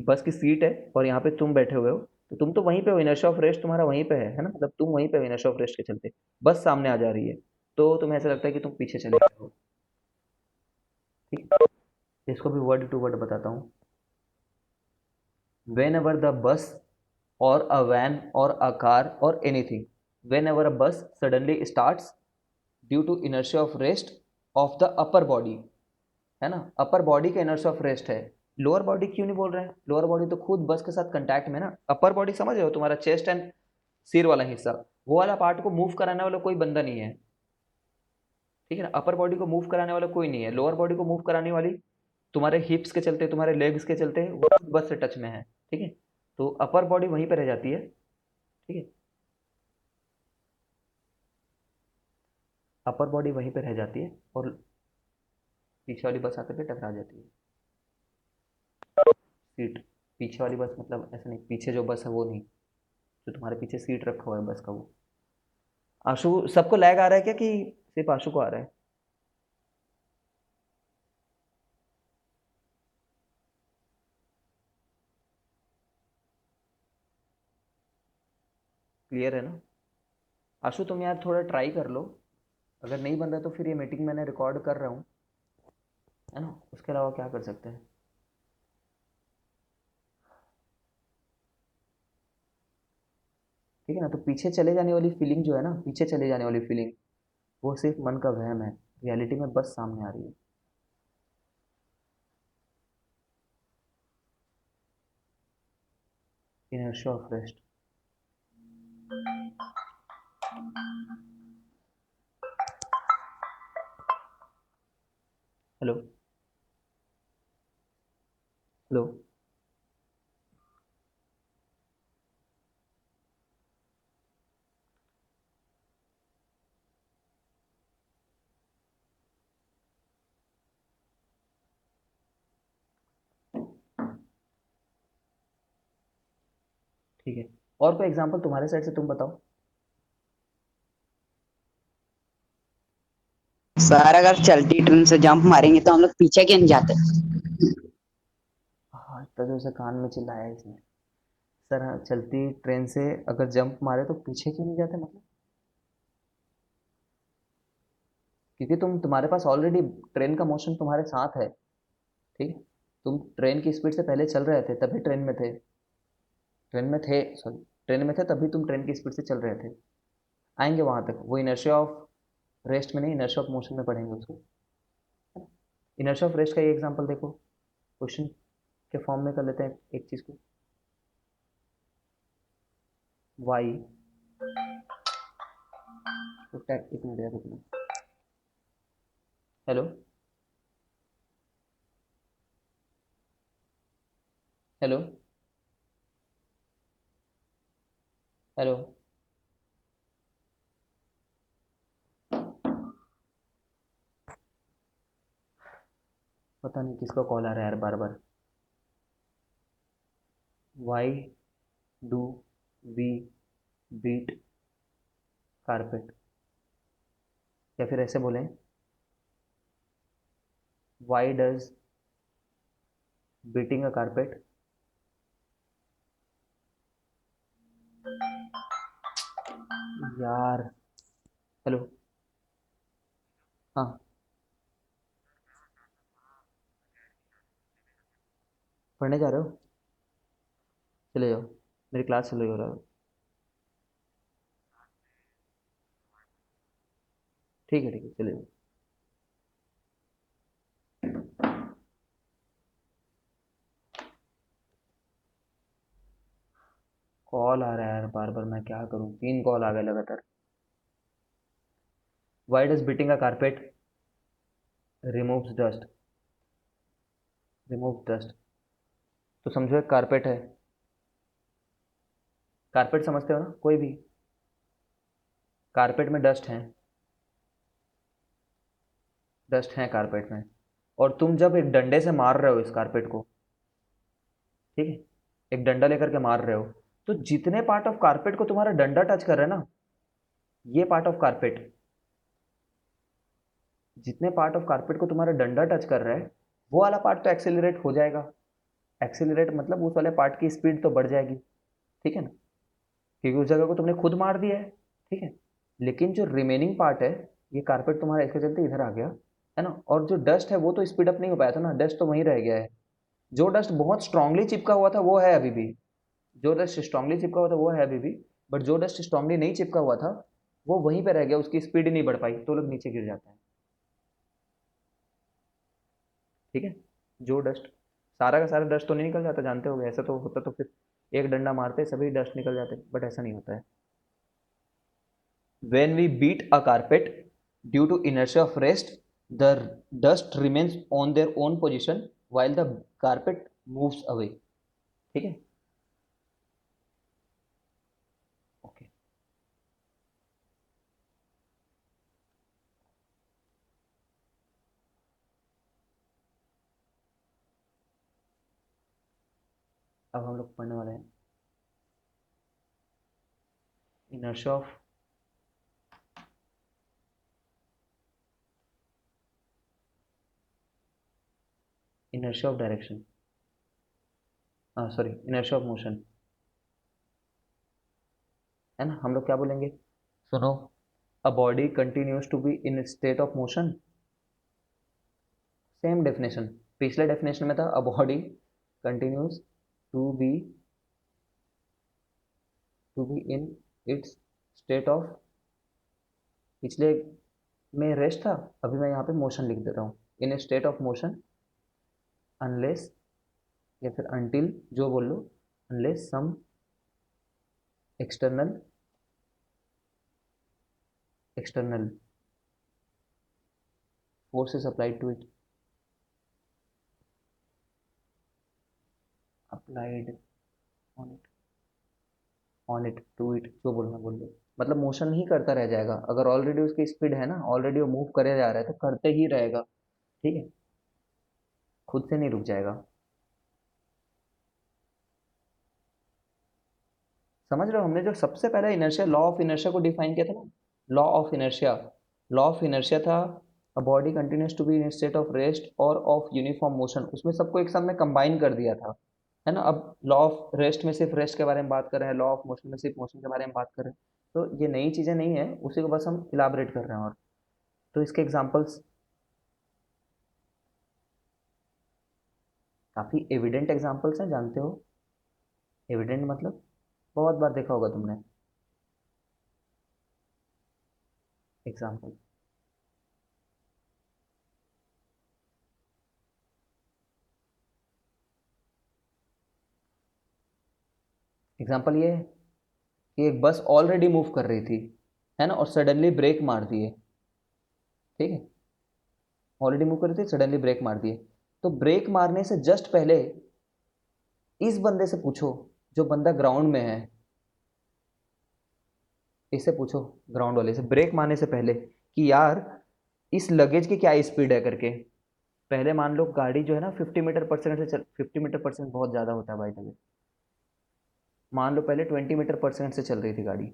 A: बस की सीट है और यहाँ पे तुम बैठे हुए हो, तो तुम तो वहीं पे हो, इनर्शिया ऑफ रेस्ट तुम्हारा वहीं पे है ना, मतलब तुम वहीं पे हो इनर्शिया ऑफ रेस्ट के चलते, बस सामने आ जा रही है, तो तुम्हें ऐसा लगता है कि तुम पीछे चले गए हो, ठीक है। इसको भी वर्ड टू वर्ड बताता हूँ। whenever the bus or a van or a car or anything, whenever a bus suddenly starts due to inertia of rest of the upper body, है ना, अपर बॉडी का इनर्शिया ऑफ रेस्ट है। लोअर बॉडी क्यों नहीं बोल रहे हैं? लोअर बॉडी तो खुद बस के साथ कंटैक्ट में ना, अपर बॉडी समझ रहे हो, तुम्हारा चेस्ट एंड सिर वाला हिस्सा, वो वाला पार्ट को मूव कराने वाला कोई बंदा नहीं है, ठीक है ना। अपर बॉडी को मूव कराने वाला कोई नहीं है, लोअर बॉडी को मूव कराने वाली तुम्हारे हिप्स के चलते, तुम्हारे लेग्स के चलते वो बस से टच में है, ठीक है, तो अपर बॉडी वहीं पे रह जाती है, ठीक है, अपर बॉडी वहीं पे रह जाती है और पीछे वाली बस आकर के टकरा जाती है। सीट, पीछे वाली बस मतलब ऐसा नहीं, पीछे जो बस है वो नहीं, जो तुम्हारे पीछे सीट रखा हुआ है बस का वो। आशु, सबको लैग आ रहा है क्या कि सिर्फ आशु को आ रहा है? क्लियर है ना? आशु तुम यार थोड़ा ट्राई कर लो, अगर नहीं बन रहा तो फिर ये मीटिंग मैंने रिकॉर्ड कर रहा हूँ, है ना, उसके अलावा क्या कर सकते हैं। ठीक है ना, तो पीछे चले जाने वाली फीलिंग जो है ना, पीछे चले जाने वाली फीलिंग, वो सिर्फ मन का वहम है, रियलिटी में बस सामने आ रही है। inertia of rest. Hello hello. ठीक है, और कोई एग्जांपल तुम्हारे साइड से तुम बताओ।
B: सर अगर चलती ट्रेन से जंप मारेंगे तो हम लोग पीछे क्यों नहीं जाते?
A: हाँ, इतना जोर से कान में चिल्लाया इसने। सर हाँ, चलती ट्रेन से अगर जंप मारे तो पीछे क्यों नहीं जाते मतलब? क्योंकि तुम्हारे पास ऑलरेडी ट्रेन का मोशन तुम्हारे साथ है। ठीक है, तुम ट्रेन की स्पीड से पहले चल रहे थे तभी ट्रेन में थे। ट्रेन में थे, सॉरी, ट्रेन में थे तभी तुम ट्रेन की स्पीड से चल रहे थे। आएंगे वहां तक, वो इनर्शिया ऑफ रेस्ट में नहीं, इनर्शिया ऑफ मोशन में पढ़ेंगे उसको। इनर्शिया ऑफ रेस्ट का ये एग्जांपल देखो, क्वेश्चन के फॉर्म में कर लेते हैं एक चीज को। वाई, तो एक मिनट यार रुकना। Hello hello hello. पता नहीं किसका कॉल आ रहा है यार बार बार। Why do we beat carpet, या फिर ऐसे बोलें, why does beating a carpet. यार, हेलो, हाँ, पढ़ने जा रहे हो? चले जाओ, मेरी क्लास चल रही हो रहा है। ठीक है चले जाओ। कॉल आ रहा है यार बार बार, मैं क्या करूँ, 3 कॉल आ गए लगातार। Y does beating a carpet removes dust, remove dust. तो समझो एक कारपेट है, कारपेट समझते हो ना कोई भी? कारपेट में डस्ट है, डस्ट है कारपेट में। और तुम जब एक डंडे से मार रहे हो इस कारपेट को, ठीक है, एक डंडा लेकर के मार रहे हो, तो जितने पार्ट ऑफ कारपेट को तुम्हारा डंडा टच कर रहा है ना, ये पार्ट ऑफ कारपेट, जितने पार्ट ऑफ कारपेट को तुम्हारा डंडा टच कर रहा है, वो वाला पार्ट तो एक्सेलरेट हो जाएगा। एक्सेलरेट मतलब उस वाले पार्ट की स्पीड तो बढ़ जाएगी, ठीक है ना, क्योंकि उस जगह को तुमने खुद मार दिया है। ठीक है, लेकिन जो रिमेनिंग पार्ट है, ये कारपेट तुम्हारा इसके चलते इधर आ गया है ना, और जो डस्ट है वो तो स्पीड अप नहीं हो पाया था ना, डस्ट तो वहीं रह गया है। जो डस्ट बहुत स्ट्रांगली चिपका हुआ था वो है अभी भी, जो डस्ट स्ट्रांगली चिपका हुआ था वो है अभी भी, बट जो डस्ट स्ट्रांगली नहीं चिपका हुआ था वो वहीं पे रह गया, उसकी स्पीड नहीं बढ़ पाई तो लोग नीचे गिर जाते हैं। ठीक है, जो डस्ट, सारा का सारा डस्ट तो नहीं निकल जाता, जानते हो, ऐसा तो होता तो फिर एक डंडा मारते सभी डस्ट निकल जाते, बट ऐसा नहीं होता है। When we beat a carpet, due to inertia of rest, the dust remains on their own position while the carpet moves away. ठीक है, ओके। अब हम लोग पढ़ने वाले हैं inertia of inertia of direction, sorry, inertia of motion, है ना। हम लोग क्या बोलेंगे, सुनो, a body continues to be in a state of motion, same definition, पिछले डेफिनेशन में था a body continues to be in its state of, पिछले में रेस्ट था, अभी मैं यहाँ पे मोशन लिख देता हूँ, in a state of motion unless, या फिर अनटिल, जो बोल लो, unless some external external force is applied to it, applied on it to it, जो बोलना बोल लो, मतलब मोशन ही करता रह जाएगा। अगर ऑलरेडी उसकी स्पीड है ना, ऑलरेडी वो मूव करे जा रहा है तो करते ही रहेगा, ठीक है, खुद से नहीं रुक जाएगा। समझ रहे हो, हमने जो सबसे पहले इनर्शिया, लॉ ऑफ इनर्शिया को डिफाइन किया था ना, law of inertia, law of inertia था a body continues to be in state of rest और ऑफ यूनिफॉर्म मोशन, उसमें सबको एक साथ में कंबाइन कर दिया था, है ना। अब लॉ ऑफ रेस्ट में सिर्फ रेस्ट के बारे में बात कर रहे हैं, लॉ ऑफ मोशन में सिर्फ मोशन के बारे में बात कर रहे हैं, तो ये नई चीज़ें नहीं है, उसी को बस हम इलाबरेट कर रहे हैं। और तो इसके एग्जांपल्स काफ़ी एविडेंट एग्जांपल्स हैं, जानते हो, एविडेंट मतलब बहुत बार देखा होगा तुमने एग्जांपल। एग्जांपल ये है कि एक बस ऑलरेडी मूव कर रही थी, है ना, और सडनली ब्रेक मार दिए, ठीक है, ऑलरेडी मूव कर रही थी, सडनली ब्रेक मार दिए, तो ब्रेक मारने से जस्ट पहले इस बंदे से पूछो, जो बंदा ग्राउंड में है, इससे पूछो, ग्राउंड वाले से, ब्रेक मारने से पहले कि यार इस लगेज की क्या स्पीड है करके। पहले मान लो गाड़ी जो है ना 50 मीटर पर सेकंड से चल, 50 मीटर पर सेकंड बहुत ज़्यादा होता है भाई तभी, मान लो पहले 20 मीटर पर सेकंड से चल रही थी गाड़ी,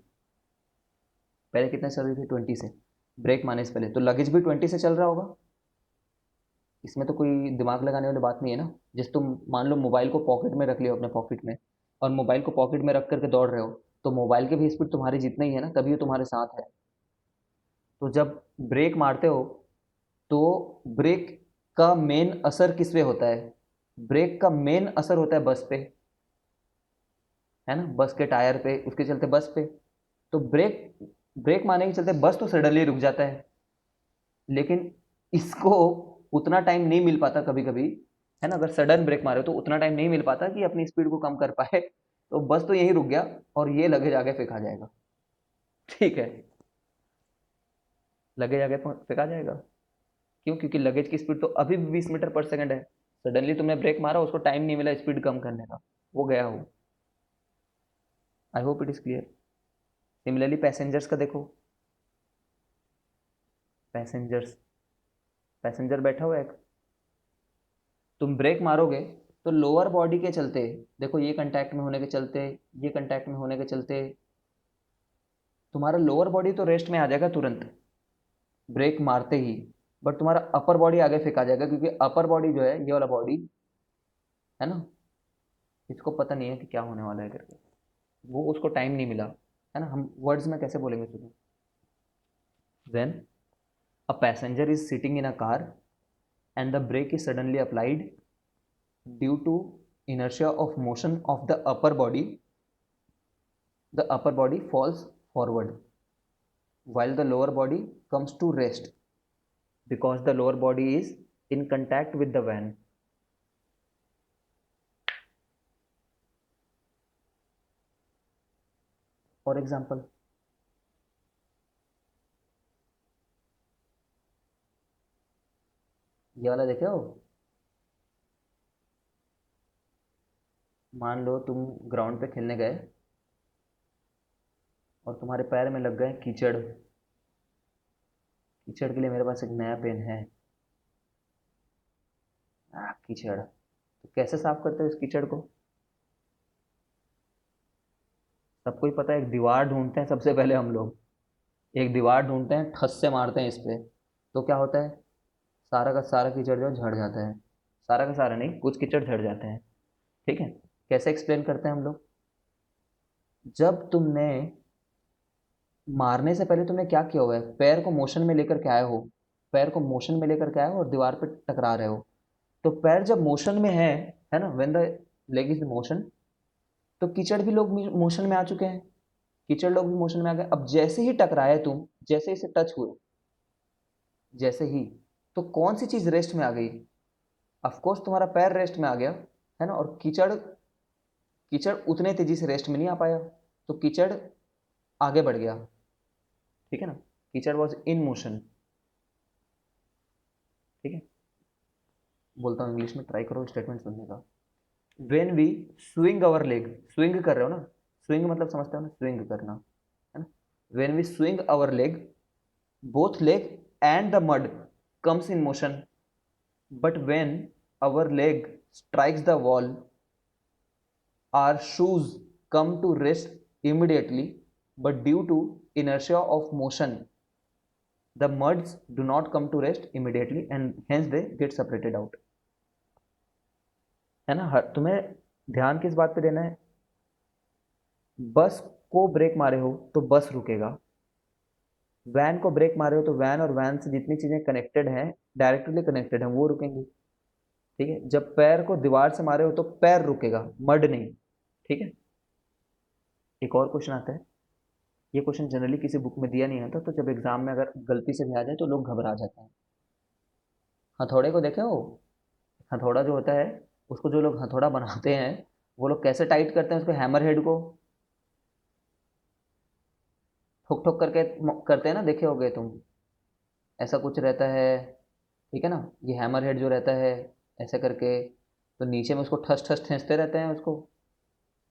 A: पहले कितने चल रही थी, 20 से, ब्रेक मारने से पहले, तो लगेज भी 20 से चल रहा होगा, इसमें तो कोई दिमाग लगाने वाली बात नहीं है ना। जैसे तुम मान लो मोबाइल को पॉकेट में रख लियो अपने पॉकेट में, और मोबाइल को पॉकेट में रख करके दौड़ रहे हो, तो मोबाइल की भी स्पीड तुम्हारी जितना ही है ना, तभी वो तुम्हारे साथ है। तो जब ब्रेक मारते हो तो ब्रेक का मेन असर किस पे होता है, ब्रेक का मेन असर होता है बस पे, है ना, बस के टायर पे, उसके चलते बस पे, तो ब्रेक ब्रेक मारने के चलते बस तो सडनली रुक जाता है, लेकिन इसको उतना टाइम नहीं मिल पाता कभी कभी, है ना, अगर सडन ब्रेक मारे तो उतना टाइम नहीं मिल पाता कि अपनी स्पीड को कम कर पाए, तो बस तो यहीं रुक गया और ये लगेज आगे फेंका जाएगा, ठीक है, लगेज आगे फेंका जाएगा। क्यों, क्योंकि लगेज की स्पीड तो अभी भी 20 मीटर पर सेकंड है, सडनली तुमने ब्रेक मारा, उसको टाइम नहीं मिला स्पीड कम करने का, वो गया हो। I hope it is clear. Similarly passengers का देखो, पैसेंजर्स, पैसेंजर बैठा हुआ है एक, तुम ब्रेक मारोगे तो लोअर बॉडी के चलते, देखो ये कांटेक्ट में होने के चलते, ये कांटेक्ट में होने के चलते, तुम्हारा लोअर बॉडी तो रेस्ट में आ जाएगा तुरंत ब्रेक मारते ही, बट तुम्हारा अपर बॉडी आगे फेंका जाएगा, क्योंकि अपर बॉडी जो है, ये वाला बॉडी, है ना, इसको पता नहीं है कि क्या होने वाला है करके, वो उसको टाइम नहीं मिला, है ना। हम वर्ड्स में कैसे बोलेंगे सुनो, when a passenger is sitting in a car and the brake is suddenly applied due to inertia of motion of the upper body falls forward while the lower body comes to rest because the lower body is in contact with the van. For example, ये वाला देखे हो, मान लो तुम ग्राउंड पे खेलने गए और तुम्हारे पैर में लग गए कीचड़, कीचड़ के लिए मेरे पास एक नया पेन है, कीचड़, तो कैसे साफ करते हो इस कीचड़ को, सबको ही पता है, एक दीवार ढूंढते हैं सबसे पहले हम लोग, एक दीवार ढूंढते हैं, ठस से मारते हैं इस पे, तो क्या होता है, सारा का सारा कीचड़ जो है झड़ जाता है, सारा का सारा नहीं, कुछ कीचड़ झड़ जाते हैं, ठीक है। कैसे एक्सप्लेन करते हैं हम लोग, जब तुमने मारने से पहले तुमने क्या किया हुआ है, पैर को मोशन में लेकर के आए हो, पैर को मोशन में लेकर के आए हो और दीवार पे टकरा रहे हो, तो पैर जब मोशन में है ना, when the leg is motion, तो कीचड़ भी लोग मोशन में आ चुके हैं, कीचड़ लोग भी मोशन में आ गए, अब जैसे ही टकराए तुम, जैसे इसे टच हुए, जैसे ही, तो कौन सी चीज रेस्ट में आ गई, ऑफ कोर्स तुम्हारा पैर रेस्ट में आ गया, है ना, और कीचड़, कीचड़ उतने तेजी से रेस्ट में नहीं आ पाया, तो कीचड़ आगे बढ़ गया, ठीक है ना, कीचड़ वॉज इन मोशन, ठीक है। बोलता हूँ इंग्लिश में, ट्राई करो स्टेटमेंट सुनने का। When we swing our leg, swing कर रहे हो ना, स्विंग मतलब समझते हो ना, स्विंग करना, है ना। When we swing our leg, both leg and the mud comes in motion, but when our leg strikes the wall, our shoes come to rest immediately, but due to inertia of motion, the muds do not come to rest immediately and hence they get separated out, है ना। तुम्हें ध्यान किस बात पे देना है, बस को ब्रेक मारे हो तो बस रुकेगा, वैन को ब्रेक मारे हो तो वैन और वैन से जितनी चीजें कनेक्टेड हैं, डायरेक्टली कनेक्टेड हैं, वो रुकेंगी, ठीक है। जब पैर को दीवार से मारे हो तो पैर रुकेगा, मड नहीं, ठीक है। एक और क्वेश्चन आता है, ये क्वेश्चन जनरली किसी बुक में दिया नहीं आता, तो जब एग्जाम में अगर गलती से भी आ जाए तो लोग घबरा जाते हैं। हथौड़े को देखे हो, हथौड़ा जो होता है, उसको जो लोग हथौड़ा बनाते हैं, वो लोग कैसे टाइट करते हैं उसको, हैमर हेड को ठोक ठोक करके करते हैं ना, देखे होगे तुम, ऐसा कुछ रहता है, ठीक है ना। ये हैमर हेड जो रहता है, ऐसे करके, तो नीचे में उसको ठस ठस खींचते रहते हैं उसको,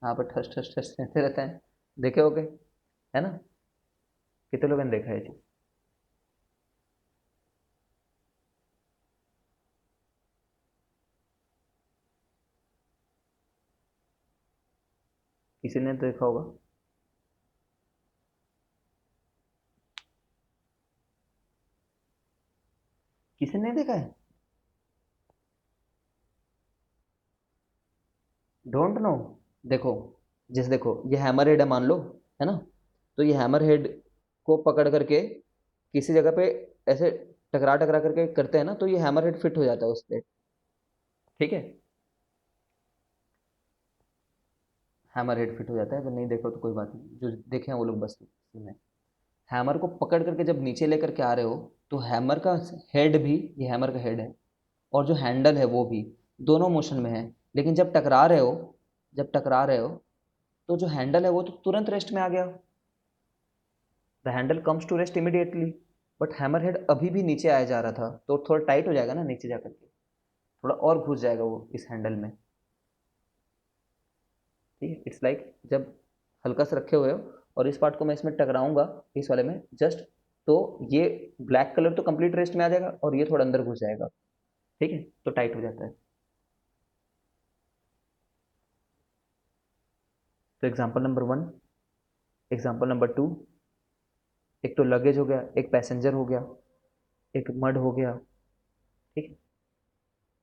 A: यहाँ पर ठस ठस ठस खींचते रहते हैं, देखे होगे, है ना। कितने लोगों ने देखा है जी। किसी ने तो देखा होगा। किसी ने देखा है, डोंट नो। देखो, जिस देखो ये हैमर हेड है मान लो, है ना, तो ये हैमर हेड को पकड़ करके किसी जगह पे ऐसे टकरा टकरा करके करते हैं ना, तो ये हैमर हेड फिट हो जाता है उस पे, ठीक है। हैमर हेड फिट हो जाता है, अगर नहीं देखो तो कोई बात नहीं, जो देखे हैं वो लोग बस सुने। हैमर को पकड़ करके जब नीचे लेकर के आ रहे हो, तो हैमर का हेड भी, ये हैमर का हेड है, और जो हैंडल है वो भी, दोनों मोशन में है। लेकिन जब टकरा रहे हो, जब टकरा रहे हो, तो जो हैंडल है वो तो तुरंत रेस्ट में आ गया, the handle comes to rest immediately, but hammer head अभी भी नीचे आया जा रहा था, तो थोड़ा टाइट हो जाएगा ना नीचे जा करके, थोड़ा और घुस जाएगा वो इस हैंडल में, ठीक है। इट्स लाइक जब हल्का से रखे हुए हो और इस पार्ट को मैं इसमें टकराऊंगा, इस वाले में जस्ट, तो ये ब्लैक कलर तो कंप्लीट रेस्ट में आ जाएगा और ये थोड़ा अंदर घुस जाएगा, ठीक है, तो टाइट हो जाता है। तो एग्जाम्पल नंबर 1, एग्जाम्पल नंबर 2, एक तो लगेज हो गया, एक पैसेंजर हो गया, एक मड हो गया, ठीक है,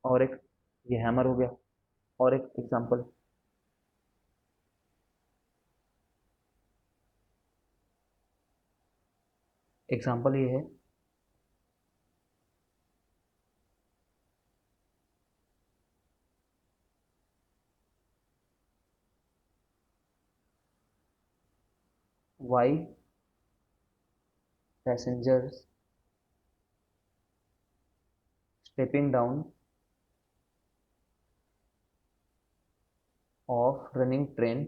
A: और एक ये हैमर हो गया, और एक एग्जाम्पल, एग्जाम्पल ये है, why passengers stepping down off running train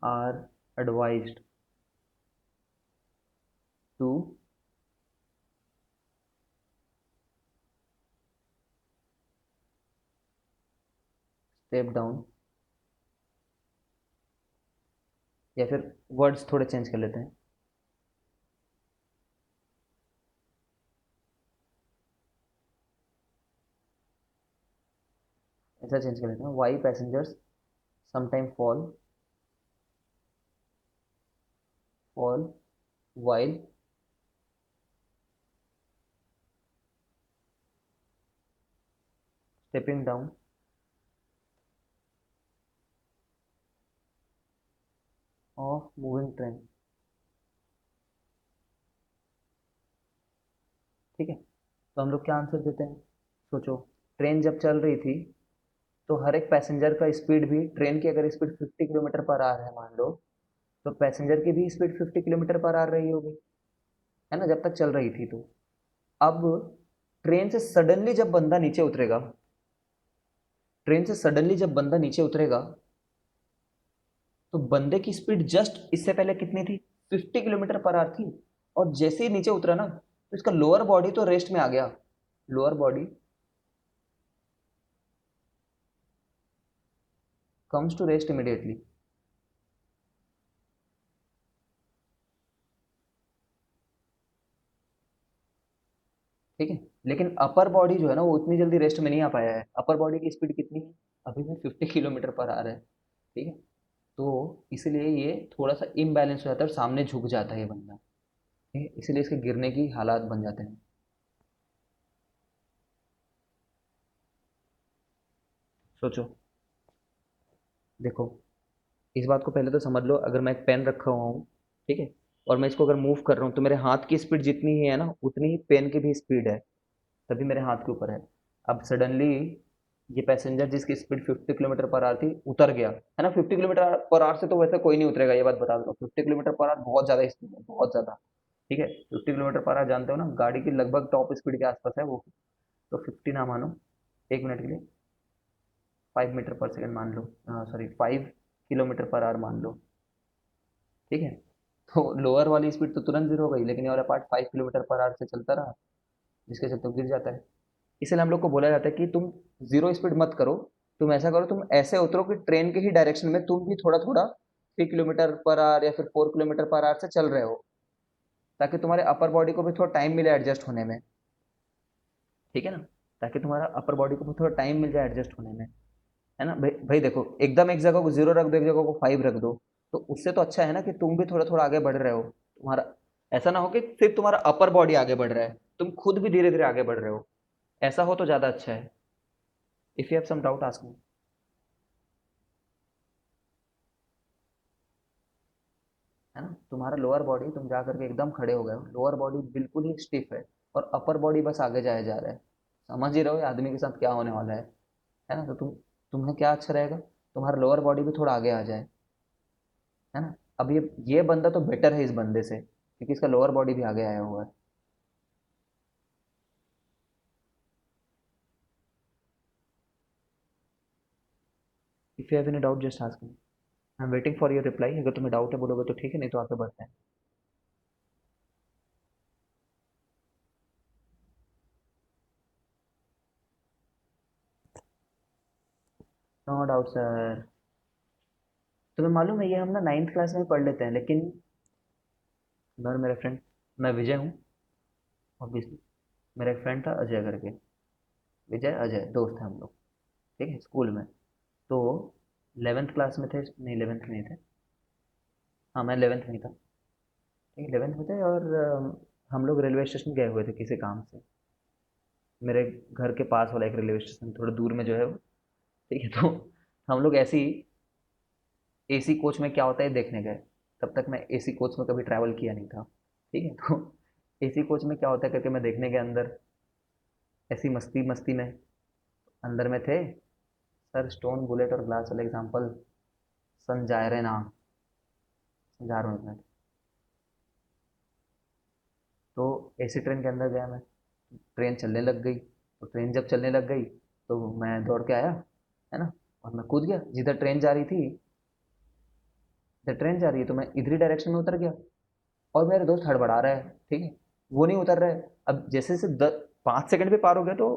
A: are advised to step down, या फिर वर्ड्स थोड़े चेंज कर लेते हैं, ऐसा चेंज कर लेते हैं, why passengers sometime fall while stepping down of moving train, ठीक है। तो हम लोग क्या आंसर देते हैं, सोचो, ट्रेन जब चल रही थी तो हर एक पैसेंजर का स्पीड भी, ट्रेन की अगर स्पीड 50 किलोमीटर पर आवर है मान लो, तो पैसेंजर की भी स्पीड 50 किलोमीटर पर आवर रही होगी, है ना, जब तक चल रही थी। तो अब ट्रेन से सडनली जब बंदा नीचे उतरेगा, ट्रेन से सडनली जब बंदा नीचे उतरेगा तो बंदे की स्पीड जस्ट इससे पहले कितनी थी, 50 किलोमीटर पर आवर थी। और जैसे ही नीचे उतरा ना तो इसका लोअर बॉडी तो रेस्ट में आ गया, lower body comes to rest immediately. ठीक है, लेकिन अपर बॉडी जो है ना वो उतनी जल्दी रेस्ट में नहीं आ पाया है। अपर बॉडी की स्पीड कितनी है, अभी भी 50 किलोमीटर पर आवर है। ठीक है, तो इसलिए ये थोड़ा सा इम्बैलेंस हो जाता है और सामने झुक जाता है ये बंदा। ठीक है, इसलिए इसके गिरने की हालात बन जाते हैं। सोचो, देखो, इस बात को पहले तो समझ लो, अगर मैं एक पेन रखा हुआ हूँ, ठीक है, और मैं इसको अगर मूव कर रहा हूँ तो मेरे हाथ की स्पीड जितनी ही है ना उतनी ही पेन की भी स्पीड है, तभी मेरे हाथ के ऊपर है। अब सडनली ये पैसेंजर जिसकी स्पीड 50 किलोमीटर पर आवर थी उतर गया, है ना। 50 किलोमीटर पर आवर से तो वैसे कोई नहीं उतरेगा, ये बात बता दो। 50 किलोमीटर पर आवर बहुत ज़्यादा स्पीड है, बहुत ज़्यादा। ठीक है, 50 किलोमीटर पर आवर जानते हो ना, गाड़ी की लगभग टॉप स्पीड के आसपास है वो। तो 50 ना मानो, 1 मिनट के लिए 5 मीटर पर सेकेंड मान लो, सॉरी 5 किलोमीटर पर आवर मान लो। ठीक है, तो लोअर वाली स्पीड तो तुरंत जीरो हो गई, लेकिन ये वाला पार्ट 5 किलोमीटर पर आवर से चलता रहा, जिसके चलते वो गिर जाता है। इसलिए हम लोग को बोला जाता है कि तुम जीरो स्पीड मत करो, तुम ऐसा करो, तुम ऐसे उतरो कि ट्रेन के ही डायरेक्शन में तुम भी थोड़ा थोड़ा 3 किलोमीटर पर आवर या फिर 4 किलोमीटर पर आवर से चल रहे हो, ताकि तुम्हारे अपर बॉडी को भी थोड़ा टाइम मिले एडजस्ट होने में। ठीक है ना, ताकि तुम्हारा अपर बॉडी को भी थोड़ा टाइम मिल जाए एडजस्ट होने में, है ना। भाई भाई देखो, एकदम एक जगह को जीरो रख दो, एक जगह को 5 रख दो, तो उससे तो अच्छा है ना कि तुम भी थोड़ा थोड़ा आगे बढ़ रहे हो। तुम्हारा ऐसा ना हो कि सिर्फ तुम्हारा अपर बॉडी आगे बढ़ रहा है, तुम खुद भी धीरे धीरे आगे बढ़ रहे हो। ऐसा हो तो ज़्यादा अच्छा है। If you have some doubt ask me. है ना, तुम्हारा लोअर बॉडी, तुम जा करके एकदम खड़े हो गए हो, लोअर बॉडी बिल्कुल ही स्टिफ है और अपर बॉडी बस आगे जाया जा रहा है। समझ ही रहो ये आदमी के साथ क्या होने वाला है ना। तो तुम्हें क्या अच्छा रहेगा, तुम्हारा लोअर बॉडी भी थोड़ा आगे आ जाए, है ना। अब ये बंदा तो बेटर है इस बंदे से, क्योंकि इसका लोअर बॉडी भी आगे आया हुआ है। If you have any doubt just ask me, I am waiting for your reply. अगर तुम्हें डाउट है बोलोगे तो ठीक है, नहीं तो आगे बढ़ते हैं। No doubt sir. तुम्हें मालूम है ये हम ना 9th क्लास में पढ़ लेते हैं, लेकिन मैं और मेरा फ्रेंड, मैं विजय हूँ ऑब्वियसली, मेरा एक फ्रेंड था अजय करके, विजय अजय दोस्त हैं हम लोग। ठीक है, स्कूल में। तो 11th क्लास में थे, नहीं 11th में नहीं थे, हाँ मैं 11th में ही था। ठीक है, 11th में थे और हम लोग रेलवे स्टेशन गए हुए थे किसी काम से। मेरे घर के पास वाला एक रेलवे स्टेशन थोड़ा दूर में जो है वो। ठीक है, तो हम लोग ऐसे ही एसी कोच में क्या होता है देखने गए। तब तक मैं एसी कोच में कभी ट्रैवल किया नहीं था। ठीक है, तो एसी कोच में क्या होता है करके मैं देखने गया अंदर, ऐसी मस्ती मस्ती में। अंदर में थे सर स्टोन बुलेट और ग्लास वाले एग्जाम्पल, सन जायरे नाम, समझा रहा हूँ एक मिनट। तो एसी ट्रेन के अंदर गया मैं, ट्रेन चलने लग गई। तो ट्रेन जब चलने लग गई तो मैं दौड़ के आया, है ना, और मैं कूद गया जिधर ट्रेन जा रही थी। जिधर ट्रेन जा रही है तो मैं इधरी डायरेक्शन में उतर गया, और मेरे दोस्त हड़बड़ा रहा है। ठीक है, वो नहीं उतर रहा है। अब जैसे जैसे 5 सेकंड भी पार हो गया तो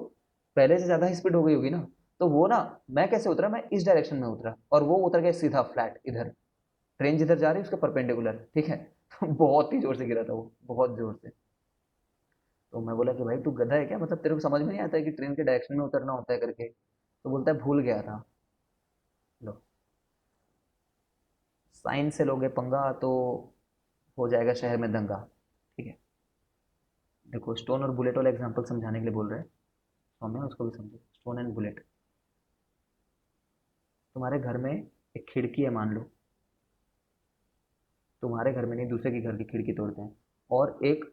A: पहले से ज़्यादा स्पीड हो गई होगी ना। तो वो ना, मैं कैसे उतरा, मैं इस डायरेक्शन में उतरा और वो उतर गया सीधा फ्लैट इधर, ट्रेन जिधर जा रही है उसके परपेंडिकुलर। ठीक है, तो बहुत ही जोर से गिरा था वो, बहुत जोर से। तो मैं बोला कि भाई तू गधा है क्या, मतलब तेरे को समझ में नहीं आता है कि ट्रेन के डायरेक्शन में उतरना होता है करके। तो बोलता है भूल गया था। लो, साइंस से लोगे पंगा तो हो जाएगा शहर में दंगा। ठीक है, देखो स्टोन और बुलेट वाला एग्जांपल समझाने के लिए बोल रहे हैं, सौम्या उसको भी समझो। स्टोन एंड बुलेट, तुम्हारे घर में एक खिड़की है मान लो, तुम्हारे घर में नहीं दूसरे के घर की खिड़की तोड़ते हैं, और एक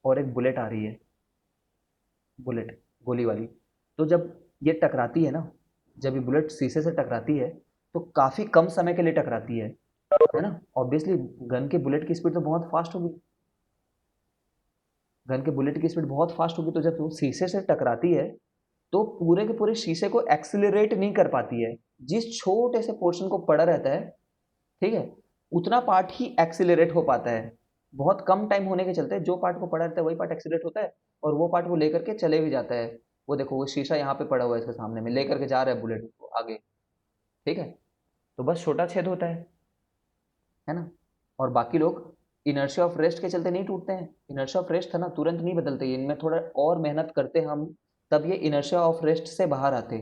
A: बुलेट आ रही है, बुलेट गोली वाली। तो जब ये टकराती है ना, जब ये बुलेट शीशे से टकराती है तो काफ़ी कम समय के लिए टकराती है ना। ऑब्वियसली गन के बुलेट की स्पीड तो बहुत फास्ट होगी, गन के बुलेट की स्पीड बहुत फास्ट होगी, तो जब वो शीशे से टकराती है तो पूरे के पूरे शीशे को एक्सिलरेट नहीं कर पाती है। जिस छोटे से पोर्शन को पड़ा रहता है, ठीक है, उतना पार्ट ही एक्सिलरेट हो पाता है। बहुत कम टाइम होने के चलते जो पार्ट को पड़ा रहता है वही पार्ट एक्सिलरेट होता है, और वो पार्ट वो लेकर के चले भी जाता है। वो देखो वो शीशा यहाँ पे पड़ा हुआ है इसके सामने में, लेकर के जा रहा है बुलेट को आगे, ठीक है। तो बस छोटा छेद होता है ना। और बाकी लोग इनर्शिया ऑफ रेस्ट के चलते नहीं टूटते हैं। इनर्शिया ऑफ रेस्ट था ना, तुरंत नहीं बदलते, इनमें थोड़ा और मेहनत करते हम, तब ये इनर्शिया ऑफ रेस्ट से बाहर आते।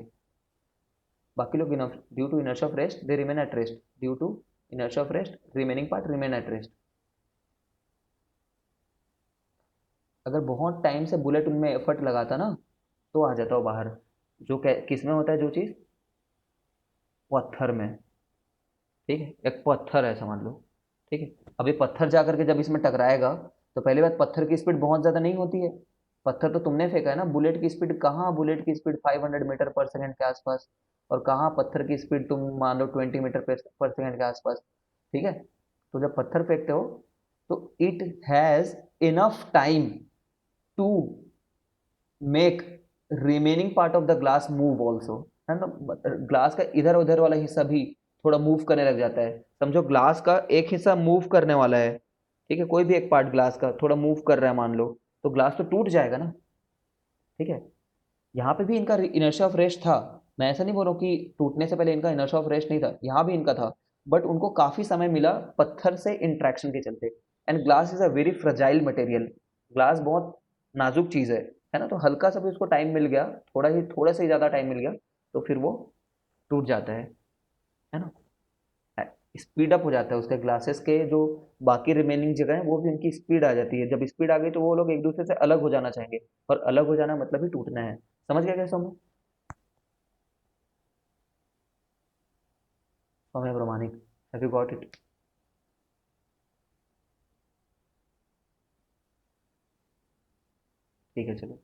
A: बाकी लोग due to inertia of rest they remain at rest, due to inertia of rest remaining part remain at rest। अगर बहुत टाइम से बुलेट उनमें एफर्ट लगाता ना तो आ जाता वो बाहर। जो किस में होता है जो चीज़, पत्थर में, ठीक है। एक पत्थर है समझ लो, ठीक है। अभी पत्थर जा करके जब इसमें टकराएगा तो पहली बात, पत्थर की स्पीड बहुत ज़्यादा नहीं होती है। पत्थर तो तुमने फेंका है ना, बुलेट की स्पीड कहाँ, बुलेट की स्पीड 500 मीटर पर सेकंड के आसपास, और कहाँ पत्थर की स्पीड तुम मान लो 20 मीटर पर सेकंड के आसपास, ठीक है। तो जब पत्थर फेंकते हो तो it has enough time to make remaining part of the glass move also, है ना। ग्लास का इधर उधर वाला हिस्सा भी थोड़ा मूव करने लग जाता है। समझो ग्लास का एक हिस्सा मूव करने वाला है, ठीक है, कोई भी एक पार्ट ग्लास का थोड़ा मूव कर रहा है मान लो, तो ग्लास तो टूट जाएगा ना, ठीक है। यहाँ पे भी इनका इनर्शिया ऑफ रेस्ट था। मैं ऐसा नहीं बोल रहा हूँ कि टूटने से पहले इनका इनर्शिया ऑफ रेस्ट नहीं था, यहाँ भी इनका था, बट उनको काफ़ी समय मिला पत्थर से इंट्रैक्शन के चलते। And glass is a very fragile material, glass बहुत नाजुक चीज़ है ना। तो हल्का सा भी उसको टाइम मिल गया, थोड़ा से ही ज़्यादा टाइम मिल गया, तो फिर वो टूट जाता है ना। स्पीड अप हो जाता है उसके ग्लासेस के जो बाकी रिमेनिंग जगह है, वो भी उनकी स्पीड आ जाती है। जब स्पीड आ गई तो वो लोग एक दूसरे से अलग हो जाना चाहेंगे, और अलग हो जाना मतलब ही टूटना है। समझ गया कैसे हम? सौम्य प्रमाणिक, हैव यू गॉट इट? ठीक है चलो,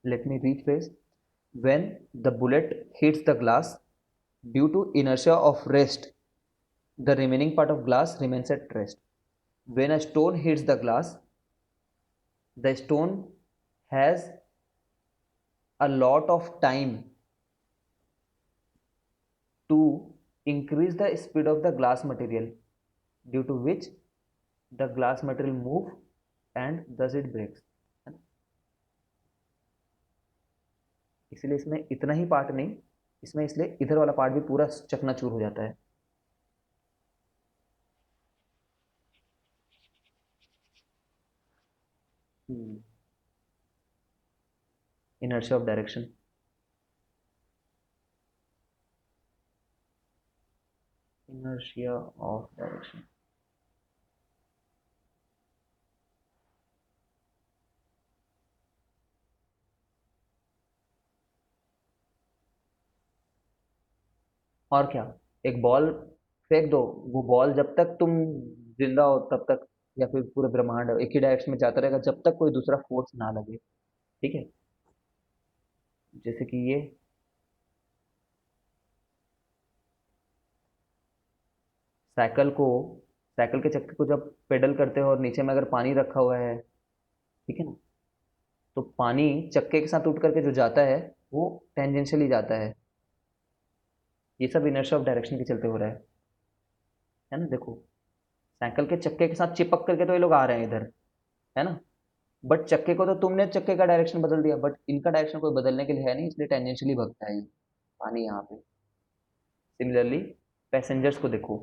A: let me rephrase। when the bullet hits the glass, due to inertia of rest, the remaining part of glass remains at rest। when a stone hits the glass, the stone has a lot of time to increase the speed of the glass material, due to which the glass material move and thus it breaks, है ना। इसलिए इसमें इतना ही पार्ट नहीं, इसमें इसलिए इधर वाला पार्ट भी पूरा चकनाचूर हो जाता है। Inertia of direction. Inertia of direction, और क्या, एक बॉल फेंक दो, वो बॉल जब तक तुम जिंदा हो तब तक, या फिर पूरे ब्रह्मांड एक ही डायरेक्शन में जाता रहेगा जब तक कोई दूसरा फोर्स ना लगे, ठीक है। जैसे कि ये साइकिल को, साइकिल के चक्के को जब पेडल करते हो और नीचे में अगर पानी रखा हुआ है, ठीक है ना, तो पानी चक्के के साथ उठ करके जो जाता है वो टेंजेंशियली जाता है। ये सब इनर्शिया ऑफ डायरेक्शन के चलते हो रहा है ना। देखो साइकिल के चक्के के साथ चिपक करके तो ये लोग आ रहे हैं इधर, है ना। बट चक्के को तो तुमने चक्के का डायरेक्शन बदल दिया, बट इनका डायरेक्शन कोई बदलने के लिए है नहीं, इसलिए टेंजेंशियली भगता है ये पानी यहाँ पे। सिमिलरली पैसेंजर्स को देखो,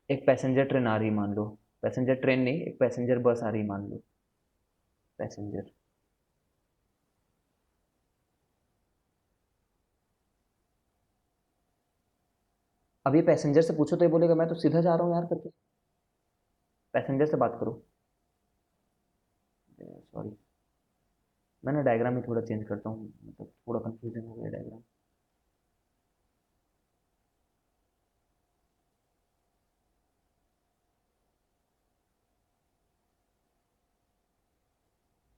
A: एक पैसेंजर ट्रेन आ रही मान लो, पैसेंजर ट्रेन नहीं, एक पैसेंजर बस आ रही मान लो, पैसेंजर। अब ये पैसेंजर से पूछो तो ये बोलेगा मैं तो सीधा जा रहा हूँ यार करके। पैसेंजर से बात करो, सॉरी मैंने डायग्राम ही थोड़ा चेंज करता हूँ, मतलब थोड़ा कंफ्यूजन हो गया डायग्राम।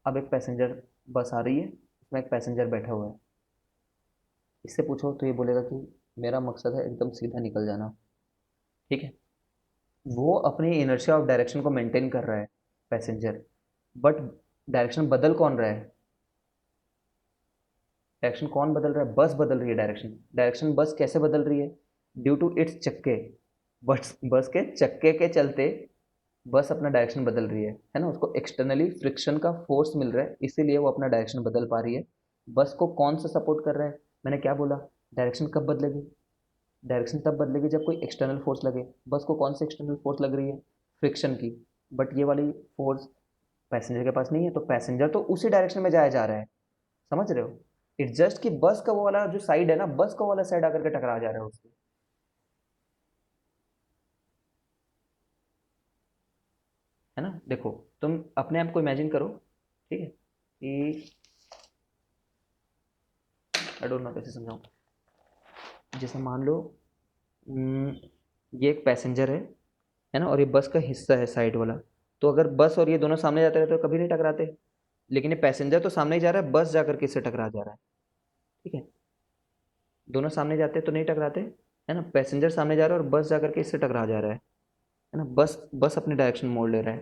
A: अब एक पैसेंजर बस आ रही है, उसमें एक पैसेंजर बैठा हुआ है, इससे पूछो तो ये बोलेगा कि मेरा मकसद है एकदम सीधा निकल जाना, ठीक है। वो अपनी इनर्शिया ऑफ डायरेक्शन को मेंटेन कर रहा है पैसेंजर, बट डायरेक्शन बदल कौन रहा है? डायरेक्शन कौन बदल रहा है? बस बदल रही है डायरेक्शन। डायरेक्शन बस कैसे बदल रही है? ड्यू टू इट्स चक्के। बस के चक्के के चलते बस अपना डायरेक्शन बदल रही है ना। उसको एक्सटर्नली फ्रिक्शन का फोर्स मिल रहा है, इसीलिए वो अपना डायरेक्शन बदल पा रही है। बस को कौन सा सपोर्ट कर रहा है? मैंने क्या बोला? डायरेक्शन कब बदलेगी? डायरेक्शन तब बदलेगी जब कोई एक्सटर्नल फोर्स लगे। बस को कौन सी एक्सटर्नल फोर्स लग रही है? फ्रिक्शन की। बट ये वाली फोर्स पैसेंजर के पास नहीं है, तो पैसेंजर तो उसी डायरेक्शन में जाया जा रहा है। समझ रहे हो? इट्स जस्ट कि बस का वो वाला जो साइड है ना, बस का वाला साइड आकर के टकरा जा रहा है उससे, है ना। देखो, तुम अपने आप को इमेजिन करो, ठीक है, कि आई डोंट नो कैसे समझाऊं। जैसे मान लो, हम्म, ये एक पैसेंजर है ना, और ये बस का हिस्सा है साइड वाला। तो अगर बस और ये दोनों सामने जाते रहते तो कभी नहीं टकराते। लेकिन ये पैसेंजर तो सामने ही जा रहा है, बस जाकर के इससे टकरा जा रहा है, ठीक है। दोनों सामने जाते तो नहीं टकराते, है ना। पैसेंजर सामने जा रहा है और बस जाकर के इससे टकरा जा रहा है ना। बस बस अपनी डायरेक्शन मोड़ ले रहा है,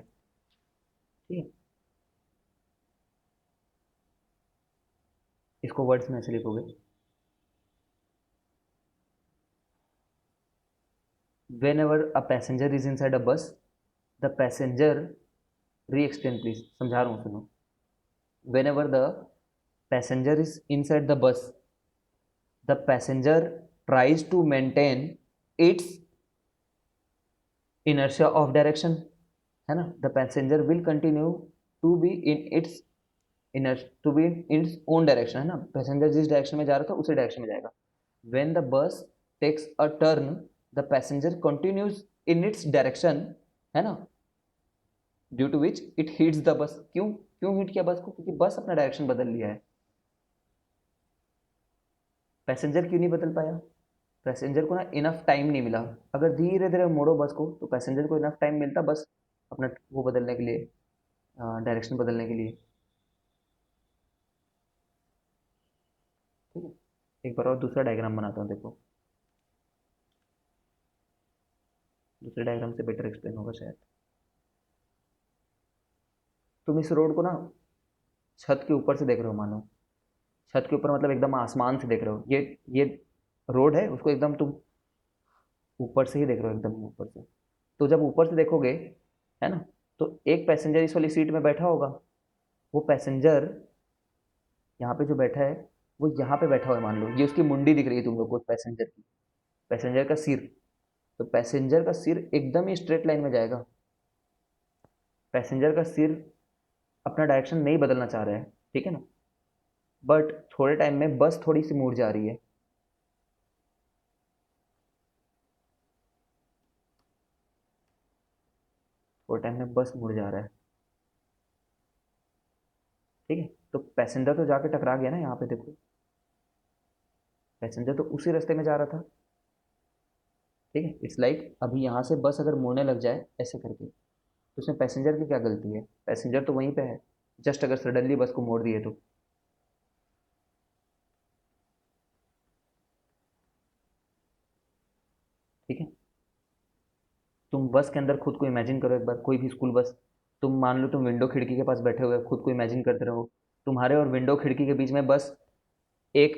A: ठीक है। इसको वर्ड्स में ऐसे लिखोगे, whenever a passenger is inside a bus, the passenger, re explain please, समझा रहा हूँ सुनो। Whenever the passenger is inside the bus, the passenger tries to maintain its inertia of direction, है ना। the passenger will continue to be in its to be in its own direction, है ना। पैसेंजर जिस डायरेक्शन में जा रहा था उसी डायरेक्शन में जाएगा। when the bus takes a turn, the passenger continues in its direction, है ना। Due to which it hits the bus. क्यों क्यों हिट किया बस को? क्योंकि बस अपना डायरेक्शन बदल लिया है। पैसेंजर क्यों नहीं बदल पाया? पैसेंजर को ना इनफ टाइम नहीं मिला। अगर धीरे धीरे मोड़ो बस को तो पैसेंजर को इनफ टाइम मिलता बस अपना वो बदलने के लिए, डायरेक्शन बदलने के लिए, ठीक है। एक बार और दूसरा डायग्राम बनाता हूँ, देखो। दूसरे डायग्राम से बेटर एक्सप्लेन होगा शायद। तुम इस रोड को ना छत के ऊपर से देख रहे हो, मानो छत के ऊपर, मतलब एकदम आसमान से देख रहे हो। ये रोड है, उसको एकदम तुम ऊपर से ही देख रहे हो, एकदम ऊपर से। तो जब ऊपर से देखोगे, है ना, तो एक पैसेंजर इस वाली सीट में बैठा होगा। वो पैसेंजर यहाँ पे जो बैठा है, वो यहाँ पे बैठा हुआ है, मान लो ये उसकी मुंडी दिख रही है तुम लोग को पैसेंजर की, पैसेंजर का सिर। तो पैसेंजर का सिर एकदम ही स्ट्रेट लाइन में जाएगा। पैसेंजर का सिर अपना डायरेक्शन नहीं बदलना चाह रहा है, ठीक है ना। बट थोड़े टाइम में बस थोड़ी सी मुड़ जा रही है, थोड़े टाइम में बस मुड़ जा रहा है, ठीक है। तो पैसेंजर तो जाके टकरा गया ना, यहाँ पे देखो, पैसेंजर तो उसी रास्ते में जा रहा था, ठीक है। इट्स लाइक अभी यहाँ से बस अगर मुड़ने लग जाए ऐसे करके, तो उसमें पैसेंजर की क्या गलती है? पैसेंजर तो वहीं पे है, जस्ट अगर सडनली बस को मोड़ दिए तो, ठीक है। तुम बस के अंदर खुद को इमेजिन करो एक बार, कोई भी स्कूल बस। तुम मान लो तुम विंडो खिड़की के पास बैठे हुए हो, खुद को इमेजिन करते रहो। तुम्हारे और विंडो खिड़की के बीच में बस एक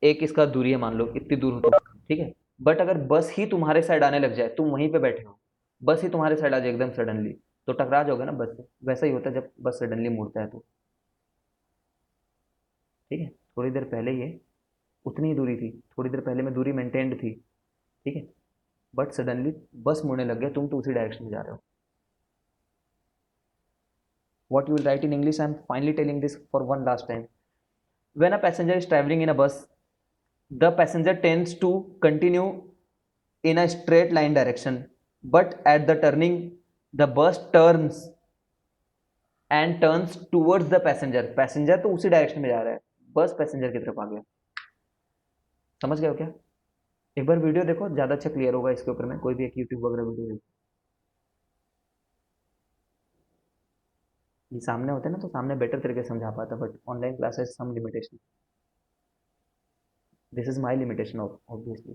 A: एक इसका दूरी है, मान लो इतनी दूर हो तुम, ठीक है। बट अगर बस ही तुम्हारे साइड आने लग जाए, तुम वहीं पे बैठे हो, बस ही तुम्हारे साइड आ जाए एकदम सडनली, तो टकरा जाओगे ना बस से। वैसा ही होता है जब बस सडनली मुड़ता है तो, ठीक है। थोड़ी देर पहले ये उतनी ही दूरी थी, थोड़ी देर पहले में दूरी मेंटेन्ड थी, ठीक है। बट सडनली बस मुड़ने लग गया, तुम तो उसी डायरेक्शन में जा रहे हो। What you will write in English, I am finally telling this for one last time. When a passenger is traveling in a bus, the passenger tends to continue in a straight line direction, but at the turning, the bus turns and turns towards the passenger. Passenger तो उसी डायरेक्शन में जा रहा है, बस पैसेंजर की तरफ आ गया। समझ गए हो क्या? एक बार वीडियो देखो, ज़्यादा अच्छा क्लियर होगा इसके ऊपर में, कोई भी एक यूट्यूब वगैरह वीडियो देखो। ये सामने होते ना तो सामने बेटर तरीके से समझा पाता, but online classes some limitation, this is my limitation obviously.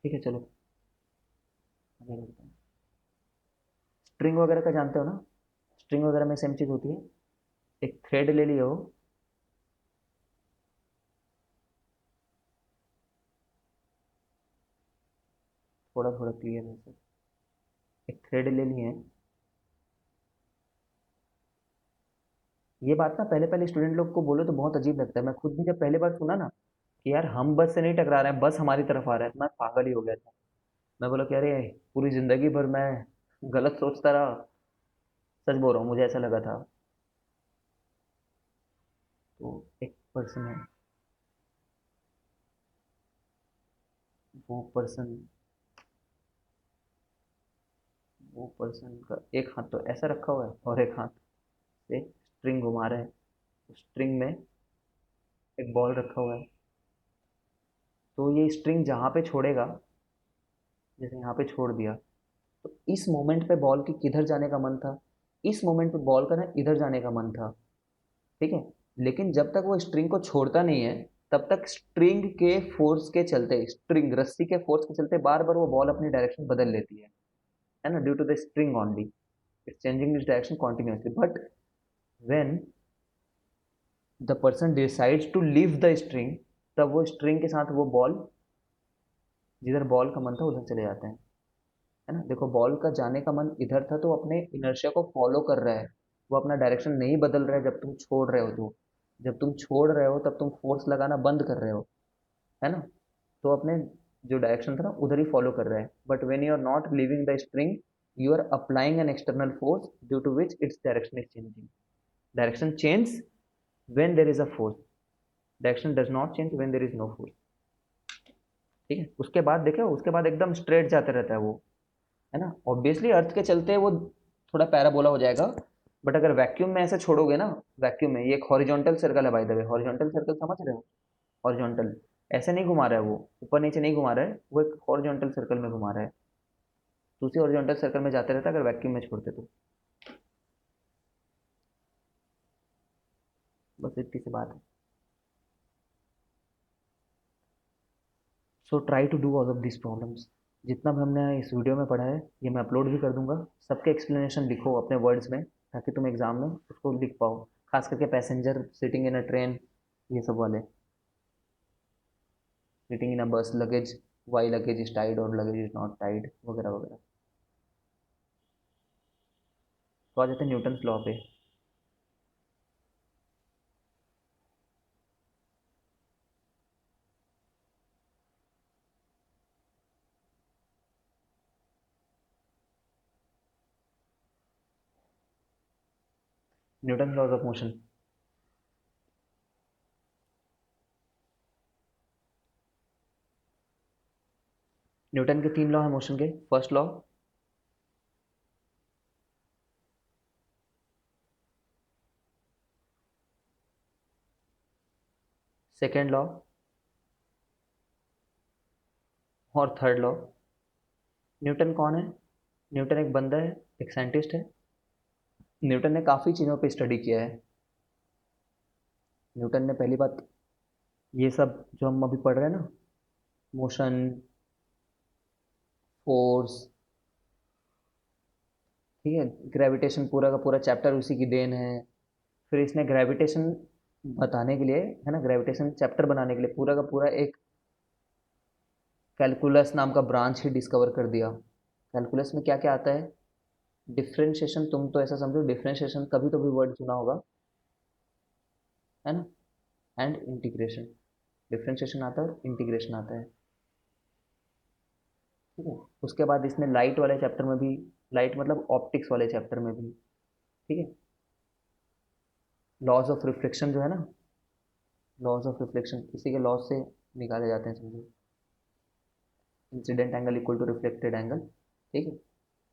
A: ठीक है, चलो आगे बढ़ते हैं। स्ट्रिंग वगैरह का जानते हो ना, स्ट्रिंग वगैरह में सेम चीज़ होती है। एक थ्रेड ले लियो, थोड़ा थोड़ा क्लियर है सर। एक थ्रेड ले लिए हैं। ये बात ना पहले पहले स्टूडेंट लोग को बोलो तो बहुत अजीब लगता है। मैं खुद भी जब पहली बार सुना ना कि यार हम बस से नहीं टकरा रहे हैं, बस हमारी तरफ आ रहा है, तो मैं पागल ही हो गया था। मैं बोला कि अरे पूरी जिंदगी भर मैं गलत सोचता रहा। सच बोल रहा हूँ, मुझे ऐसा लगा था। तो एक पर्सन है, वो पर्सन वो पर्सन का एक हाथ तो ऐसा रखा हुआ है और एक हाथ से स्ट्रिंग घुमा रहा है। स्ट्रिंग में एक बॉल रखा हुआ है। तो ये स्ट्रिंग जहाँ पे छोड़ेगा, जैसे यहाँ पे छोड़ दिया, तो इस मोमेंट पे बॉल की किधर जाने का मन था, इस मोमेंट पे बॉल का ना इधर जाने का मन था। ठीक है। लेकिन जब तक वो स्ट्रिंग को छोड़ता नहीं है, तब तक स्ट्रिंग के फोर्स के चलते, स्ट्रिंग रस्सी के फोर्स के चलते बार बार वो बॉल अपनी डायरेक्शन बदल लेती है ना, due to the string only. It's changing its direction continuously, but when the person decides to leave the string, तब वो स्ट्रिंग के साथ वो बॉल, जिधर बॉल का मन था उधर चले जाते हैं। है ना, देखो बॉल का जाने का मन इधर था तो अपने इनर्शिया को फॉलो कर रहा है। वो अपना डायरेक्शन नहीं बदल रहा है जब तुम छोड़ रहे हो तो। जब तुम छोड़ रहे हो तब तुम फोर्स लगाना बंद कर रहे हो। है ना। तो अपने जो डायरेक्शन था ना उधर ही फॉलो कर रहा है, but when you are not leaving the string, you are applying an external force due to which its direction is changing. Direction change when there is a force, direction does not change when there is no force। ठीक है, उसके बाद देखो, उसके बाद एकदम स्ट्रेट जाते रहता है वो। है ना, ऑब्वियसली अर्थ के चलते वो थोड़ा पैराबोला हो जाएगा। बट अगर वैक्यूम में ऐसे छोड़ोगे ना, वैक्यूम में ये एक हॉरिजॉन्टल सर्कल है by the way. Horizontal circle समझ रहे हो? हॉरिजॉन्टल ऐसे नहीं घुमा रहा है वो, ऊपर नीचे नहीं घुमा रहा है वो, एक हॉरिजॉन्टल सर्कल में घुमा रहा है। तो उसी हॉरिजॉन्टल सर्कल में जाते रहता है अगर वैक्यूम में छोड़ते तो। बस इतनी सी बात है। So try to do all of this problems. जितना भी हमने इस वीडियो में पढ़ा है ये मैं अपलोड भी कर दूंगा। सबके एक्सप्लेनेशन लिखो अपने वर्ड्स में, ताकि तुम एग्जाम में उसको लिख पाओ। खास करके passenger sitting in a train, ये सब वाले, sitting in a bus, luggage, why luggage is tied और लगेज इज नॉट टाइड, वगैरह वगैरह। तो आ जाते हैं न्यूटन लॉ पे। Newton laws of motion. Newton के 3 लॉ है मोशन के। फर्स्ट लॉ, सेकेंड लॉ और थर्ड लॉ। न्यूटन कौन है? न्यूटन एक बंदा है, एक साइंटिस्ट है। न्यूटन ने काफ़ी चीज़ों पे स्टडी किया है। न्यूटन ने पहली बात, ये सब जो हम अभी पढ़ रहे हैं ना, मोशन, फोर्स, ठीक है, ग्रेविटेशन, पूरा का पूरा चैप्टर उसी की देन है। फिर इसने ग्रेविटेशन बताने के लिए, है ना, ग्रेविटेशन चैप्टर बनाने के लिए पूरा का पूरा एक कैलकुलस नाम का ब्रांच ही डिस्कवर कर दिया। कैलकुलस में क्या क्या आता है? डिफरेंशिएशन, तुम तो ऐसा समझो डिफरेंशिएशन कभी तो भी वर्ड सुना होगा, है ना, एंड इंटीग्रेशन। डिफरेंशिएशन आता है और इंटीग्रेशन आता है। ठीक है। उसके बाद इसने लाइट वाले चैप्टर में भी, लाइट मतलब ऑप्टिक्स वाले चैप्टर में भी, ठीक है, लॉज ऑफ रिफ्लेक्शन जो है ना, लॉज ऑफ रिफ्लेक्शन इसी के लॉज से निकाले जाते हैं समझो। Incident angle equal to reflected angle. ठीक है।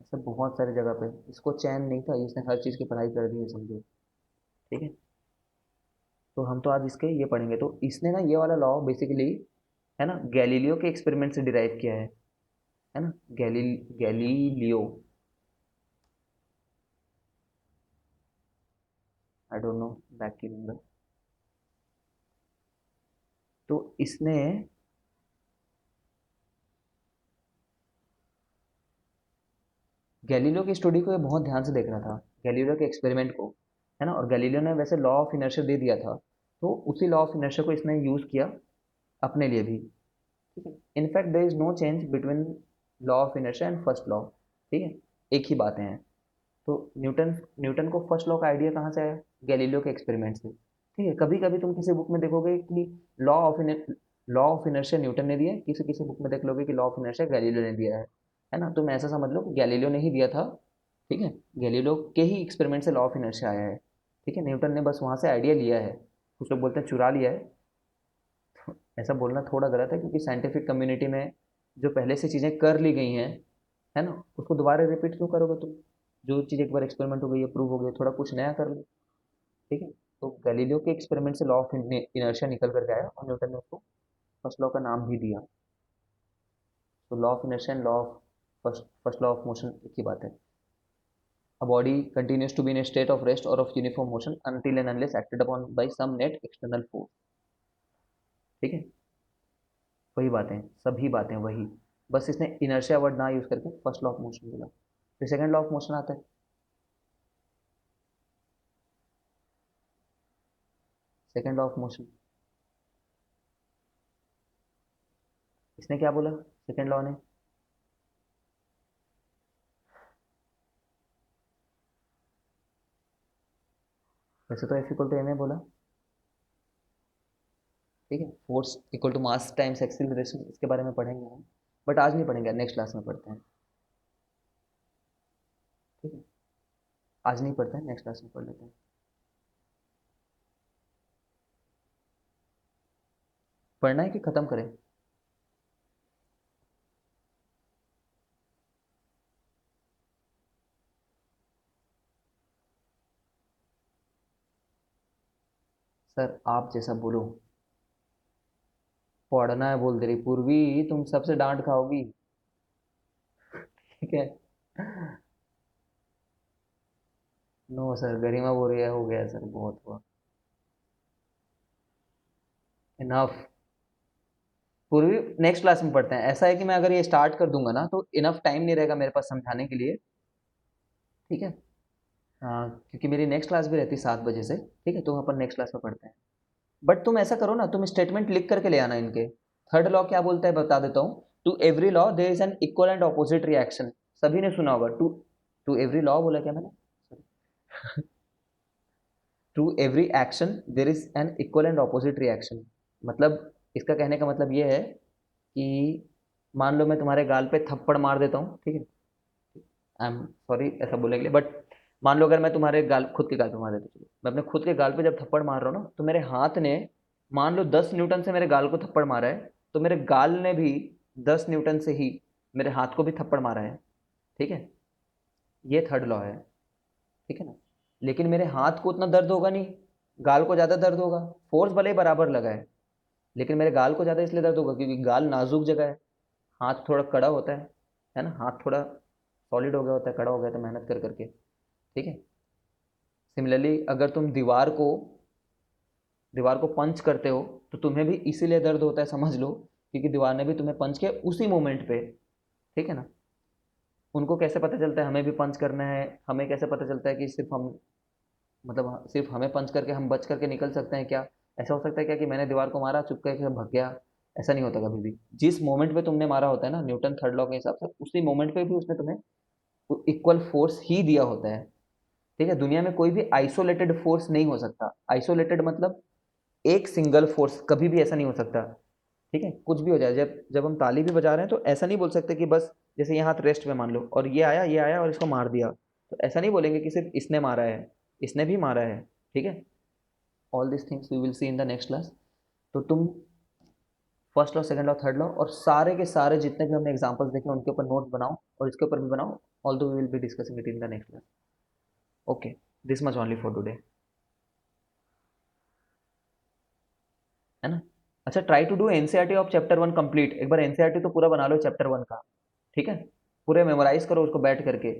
A: ऐसे बहुत सारे जगह पे इसको चैन नहीं था, इसने हर चीज़ की पढ़ाई कर दी है समझो। ठीक है। तो हम तो आज इसके ये पढ़ेंगे। तो इसने ना ये वाला लॉ बेसिकली, है ना, गैलीलियो के एक्सपेरिमेंट से डिराइव किया है ना, Galileo, I don't know back की नंबर। तो इसने गैलीलियो की स्टडी को ये बहुत ध्यान से देख रहा था, गैलीलियो के एक्सपेरिमेंट को, है ना। और गैलीलियो ने वैसे लॉ ऑफ इनर्शिया दे दिया था, तो उसी लॉ ऑफ इनर्शिया को इसने यूज़ किया अपने लिए भी, ठीक है। In fact there is no change between law of inertia and first law, ठीक है, एक ही बातें हैं। तो न्यूटन न्यूटन को फर्स्ट लॉ का आइडिया कहाँ से आया? गैलीलियो के एक्सपेरिमेंट से, ठीक है। कभी कभी तुम किसी बुक में देखोगे कि लॉ ऑफ इनर्शिया न्यूटन ने दिया है, किसी किसी बुक में देख लोगे कि लॉ ऑफ इनर्शिया गैलीलियो ने दिया है ना। तुम ऐसा समझ लो कि गैलीलियो ने ही दिया था, ठीक है। गैलीलियो के ही एक्सपेरिमेंट से लॉ ऑफ इनर्शिया आया है, ठीक है। न्यूटन ने बस वहाँ से आइडिया लिया है, कुछ लोग बोलते हैं चुरा लिया है। ऐसा बोलना थोड़ा गलत है, क्योंकि साइंटिफिक कम्युनिटी में जो पहले से चीज़ें कर ली गई हैं, है ना, उसको दोबारा रिपीट क्यों करोगे तुम? जो चीज़ एक बार एक्सपेरिमेंट हो गई है, प्रूव हो गई, थोड़ा कुछ नया कर लो, ठीक है। तो गैलीलियो के एक्सपेरिमेंट से लॉ ऑफ इनर्शिया निकल करके आया, और न्यूटन ने उसको फर्स्ट लॉ का नाम भी दिया। तो law of inertia and law of first law of motion एक ही बात है। A body continues to be in a state of rest or of uniform motion until and unless acted upon by some net external force, ठीक है। वही बातें, सभी बातें वही, बस इसने इनर्शिया वर्ड ना यूज करके फर्स्ट लॉ ऑफ मोशन बोला। फिर सेकंड लॉ ऑफ मोशन आता है। सेकंड लॉ ऑफ मोशन, इसने क्या बोला सेकंड लॉ ने? वैसे तो F equal to M A बोला, ठीक है। Force equal to mass times acceleration, इसके बारे में पढ़ेंगे हम, बट आज नहीं पढ़ेंगे, नेक्स्ट क्लास में पढ़ते हैं, ठीक है। आज नहीं पढ़ते हैं, नेक्स्ट क्लास में पढ़ लेते हैं। पढ़ना है कि खत्म करें? सर आप जैसा बोलो। पढ़ना है बोल दे रही पूर्वी, तुम सबसे डांट खाओगी, ठीक है। नो सर, गरिमा बोल रही है, हो गया सर, बहुत हुआ, इनफ। पूर्वी नेक्स्ट क्लास में पढ़ते हैं। ऐसा है कि मैं अगर ये स्टार्ट कर दूंगा ना, तो इनफ टाइम नहीं रहेगा मेरे पास समझाने के लिए, ठीक है। क्योंकि मेरी नेक्स्ट क्लास भी रहती है 7 बजे से, ठीक है। तो अपन नेक्स्ट क्लास में पढ़ते हैं। बट तुम ऐसा करो ना, तुम स्टेटमेंट लिख करके ले आना इनके। थर्ड लॉ क्या बोलता है बता देता हूँ। To every law there is an equal and opposite reaction. सभी ने सुना होगा, टू टू एवरी लॉ बोला क्या मैंने? To every action there is an equal and opposite reaction. मतलब इसका कहने का मतलब ये है कि मान लो मैं तुम्हारे गाल पे थप्पड़ मार देता हूँ, ठीक है। आई एम सॉरी ऐसा बोलने के लिए, बट मान लो अगर मैं तुम्हारे गाल, खुद के गाल पे मार देता हूँ, मैं अपने खुद के गाल पे जब थप्पड़ मार रहा हूँ ना, तो मेरे हाथ ने मान लो 10 न्यूटन से मेरे गाल को थप्पड़ मारा है, तो मेरे गाल ने भी 10 न्यूटन से ही मेरे हाथ को भी थप्पड़ मारा है, ठीक है। ये थर्ड लॉ है, ठीक है ना। लेकिन मेरे हाथ को उतना दर्द होगा नहीं, गाल को ज़्यादा दर्द होगा। फोर्स भले ही बराबर लगा है, लेकिन मेरे गाल को ज़्यादा इसलिए दर्द होगा क्योंकि गाल नाजुक जगह है, हाथ थोड़ा कड़ा होता है ना। हाथ थोड़ा सॉलिड हो गया होता है, कड़ा हो गया था मेहनत कर करके, ठीक है। सिमिलरली अगर तुम दीवार को पंच करते हो, तो तुम्हें भी इसीलिए दर्द होता है, समझ लो, क्योंकि दीवार ने भी तुम्हें पंच किया उसी मोमेंट पे, ठीक है ना। उनको कैसे पता चलता है हमें भी पंच करना है? हमें कैसे पता चलता है कि सिर्फ हम, मतलब सिर्फ हमें पंच करके हम बच करके निकल सकते हैं क्या? ऐसा हो सकता है क्या कि मैंने दीवार को मारा, चुप करके भाग गया? ऐसा नहीं होता कभी भी। जिस मोमेंट पे तुमने मारा होता है ना, न्यूटन थर्ड लॉ के हिसाब से उसी मोमेंट पे भी उसने तुम्हें इक्वल फोर्स ही दिया होता है, ठीक है। दुनिया में कोई भी आइसोलेटेड फोर्स नहीं हो सकता। आइसोलेटेड मतलब एक सिंगल फोर्स कभी भी ऐसा नहीं हो सकता, ठीक है। कुछ भी हो जाए, जब जब हम ताली भी बजा रहे हैं, तो ऐसा नहीं बोल सकते कि बस जैसे ये हाथ रेस्ट में मान लो, और ये आया और इसको मार दिया, तो ऐसा नहीं बोलेंगे कि सिर्फ इसने मारा है, इसने भी मारा है, ठीक है। All this things we will see in the next class. तो तुम first law, second law, third law और सारे के सारे जितने भी हमने एग्जांपल्स देखे उनके ऊपर नोट्स बनाओ, और इसके ऊपर भी बनाओ। Although we will be discussing it in the next class. Okay, this much only for today, है ना। अच्छा, try to do NCERT of chapter 1 complete. एक बार एनसीईआरटी तो पूरा बना लो चैप्टर 1 का, ठीक है। पूरे मेमोराइज करो उसको बैठ करके,